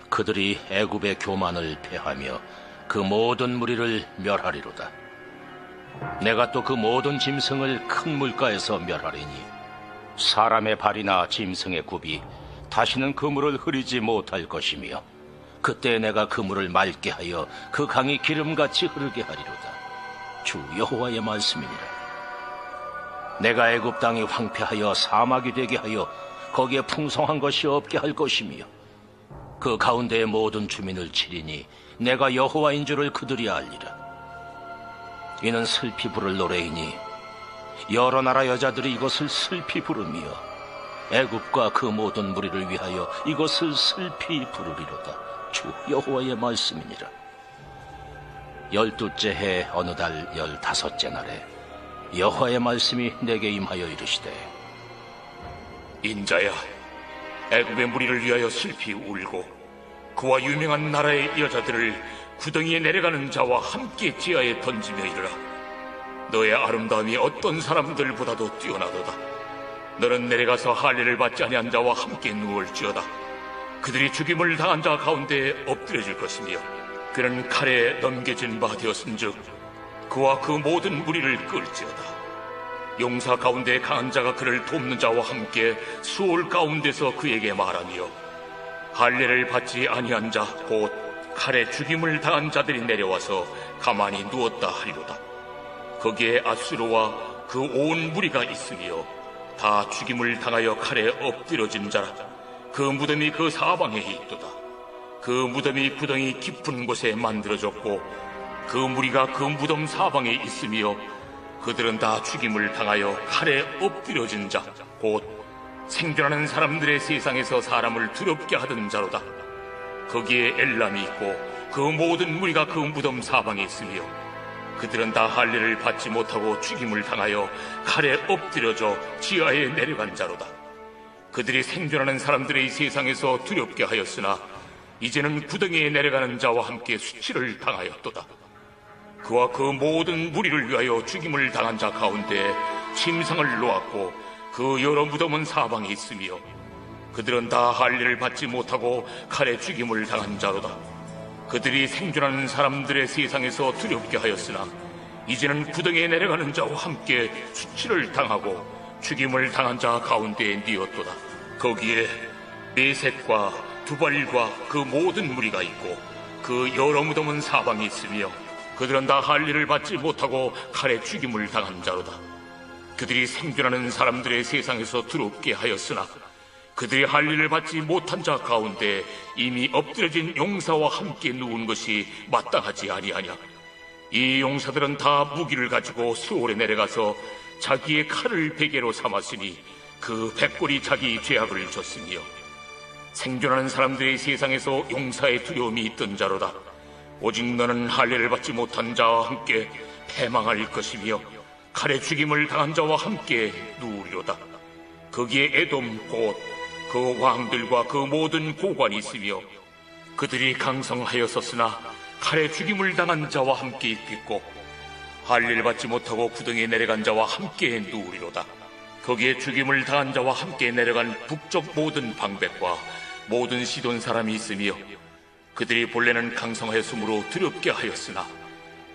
그들이 애굽의 교만을 패하며 그 모든 무리를 멸하리로다. 내가 또 그 모든 짐승을 큰 물가에서 멸하리니 사람의 발이나 짐승의 굽이 다시는 그 물을 흐리지 못할 것이며 그때 내가 그 물을 맑게 하여 그 강이 기름같이 흐르게 하리로다. 주 여호와의 말씀이니라. 내가 애굽 땅이 황폐하여 사막이 되게 하여 거기에 풍성한 것이 없게 할 것이며 그 가운데의 모든 주민을 치리니 내가 여호와인 줄을 그들이 알리라. 이는 슬피 부를 노래이니 여러 나라 여자들이 이것을 슬피 부르며 애굽과 그 모든 무리를 위하여 이것을 슬피 부르리로다. 주 여호와의 말씀이니라. 12째 해 어느 달 15째 날에 여호와의 말씀이 내게 임하여 이르시되 인자야, 애굽의 무리를 위하여 슬피 울고 그와 유명한 나라의 여자들을 구덩이에 내려가는 자와 함께 지하에 던지며 이르라. 너의 아름다움이 어떤 사람들보다도 뛰어나도다. 너는 내려가서 할례를 받지 아니한 자와 함께 누울지어다. 그들이 죽임을 당한 자 가운데 엎드려질 것이며 그는 칼에 넘겨진 바 되었은즉 그와 그 모든 무리를 끌지어다. 용사 가운데 강한 자가 그를 돕는 자와 함께 수월 가운데서 그에게 말하며 할례를 받지 아니한 자 곧 칼에 죽임을 당한 자들이 내려와서 가만히 누웠다 하리로다. 거기에 아수르와 그 온 무리가 있으며 다 죽임을 당하여 칼에 엎드려진 자라. 그 무덤이 그 사방에 있도다. 그 무덤이 구덩이 깊은 곳에 만들어졌고 그 무리가 그 무덤 사방에 있으며 그들은 다 죽임을 당하여 칼에 엎드려진 자 곧 생존하는 사람들의 세상에서 사람을 두렵게 하던 자로다. 거기에 엘람이 있고 그 모든 무리가 그 무덤 사방에 있으며 그들은 다 할례를 받지 못하고 죽임을 당하여 칼에 엎드려져 지하에 내려간 자로다. 그들이 생존하는 사람들의 세상에서 두렵게 하였으나 이제는 구덩이에 내려가는 자와 함께 수치를 당하였도다. 그와 그 모든 무리를 위하여 죽임을 당한 자 가운데 침상을 놓았고 그 여러 무덤은 사방에 있으며 그들은 다 할례를 받지 못하고 칼에 죽임을 당한 자로다. 그들이 생존하는 사람들의 세상에서 두렵게 하였으나 이제는 구덩이에 내려가는 자와 함께 수치를 당하고 죽임을 당한 자 가운데에 뉘었도다. 거기에 메색과 두발과 그 모든 무리가 있고 그 여러 무덤은 사방에 있으며 그들은 다 할례를 받지 못하고 칼에 죽임을 당한 자로다. 그들이 생존하는 사람들의 세상에서 두렵게 하였으나 그들이 할례를 받지 못한 자 가운데 이미 엎드려진 용사와 함께 누운 것이 마땅하지 아니하냐. 이 용사들은 다 무기를 가지고 수월에 내려가서 자기의 칼을 베개로 삼았으니 그 백골이 자기 죄악을 졌으며 생존하는 사람들의 세상에서 용사의 두려움이 있던 자로다. 오직 너는 할례를 받지 못한 자와 함께 패망할 것이며 칼에 죽임을 당한 자와 함께 누우리로다. 거기에 에돔 곧 그 왕들과 그 모든 고관이 있으며 그들이 강성하였었으나 칼에 죽임을 당한 자와 함께 있겠고 할례를 받지 못하고 구덩이에 내려간 자와 함께 누우리로다. 거기에 죽임을 당한 자와 함께 내려간 북쪽 모든 방백과 모든 시돈 사람이 있으며 그들이 본래는 강성하였으므로 두렵게 하였으나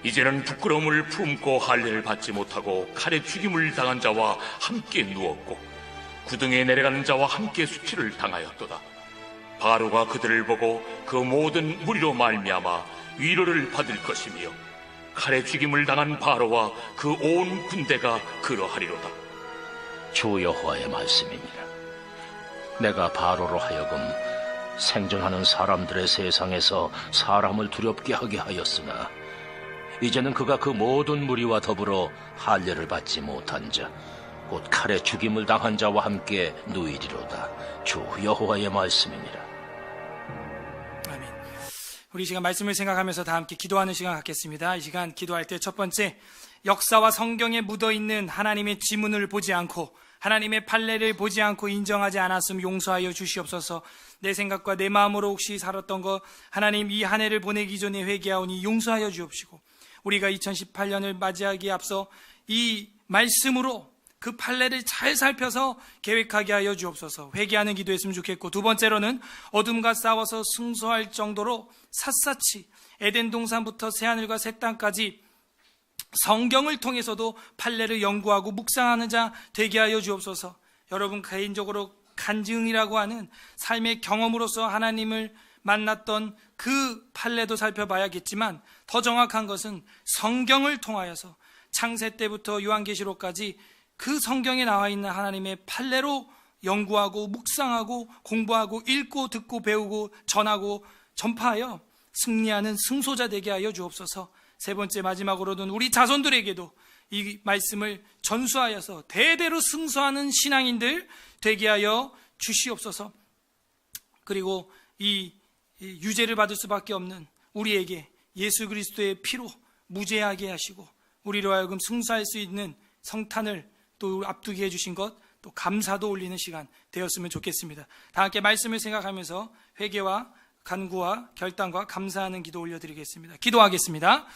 이제는 부끄러움을 품고 할례를 받지 못하고 칼에 죽임을 당한 자와 함께 누웠고 구덩이에 내려가는 자와 함께 수치를 당하였도다. 바로가 그들을 보고 그 모든 무리로 말미암아 위로를 받을 것이며 칼에 죽임을 당한 바로와 그 온 군대가 그러하리로다. 주 여호와의 말씀입니다. 내가 바로로 하여금 생존하는 사람들의 세상에서 사람을 두렵게 하게 하였으나 이제는 그가 그 모든 무리와 더불어 할례를 받지 못한 자, 곧 칼에 죽임을 당한 자와 함께 누이리로다. 주 여호와의 말씀입니다. 아멘. 우리 이 시간 말씀을 생각하면서 다 함께 기도하는 시간 갖겠습니다. 이 시간 기도할 때 첫 번째, 역사와 성경에 묻어있는 하나님의 지문을 보지 않고 하나님의 판례를 보지 않고 인정하지 않았음 용서하여 주시옵소서. 내 생각과 내 마음으로 혹시 살았던 것 하나님 이 한 해를 보내기 전에 회개하오니 용서하여 주옵시고, 우리가 2018년을 맞이하기에 앞서 이 말씀으로 그 판례를 잘 살펴서 계획하게 하여 주옵소서. 회개하는 기도했으면 좋겠고, 두 번째로는 어둠과 싸워서 승소할 정도로 샅샅이 에덴 동산부터 새하늘과 새 땅까지 성경을 통해서도 판례를 연구하고 묵상하는 자 되게 하여 주옵소서. 여러분 개인적으로 간증이라고 하는 삶의 경험으로서 하나님을 만났던 그 판례도 살펴봐야겠지만, 더 정확한 것은 성경을 통하여서 창세 때부터 요한계시록까지 그 성경에 나와 있는 하나님의 판례로 연구하고 묵상하고 공부하고 읽고 듣고 배우고 전하고 전파하여 승리하는 승소자 되게 하여 주옵소서. 세 번째 마지막으로는 우리 자손들에게도 이 말씀을 전수하여서 대대로 승소하는 신앙인들 되게 하여 주시옵소서. 그리고 이 유죄를 받을 수밖에 없는 우리에게 예수 그리스도의 피로 무죄하게 하시고 우리로 하여금 승소할 수 있는 성탄을 또 앞두게 해주신 것, 또 감사도 올리는 시간 되었으면 좋겠습니다. 다 함께 말씀을 생각하면서 회개와 간구와 결단과 감사하는 기도 올려드리겠습니다. 기도하겠습니다.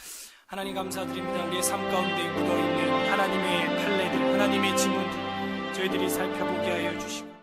하나님 감사드립니다. 우리의 삶 가운데 묻어있는 하나님의 판례들, 하나님의 지문들 저희들이 살펴보게 하여 주시고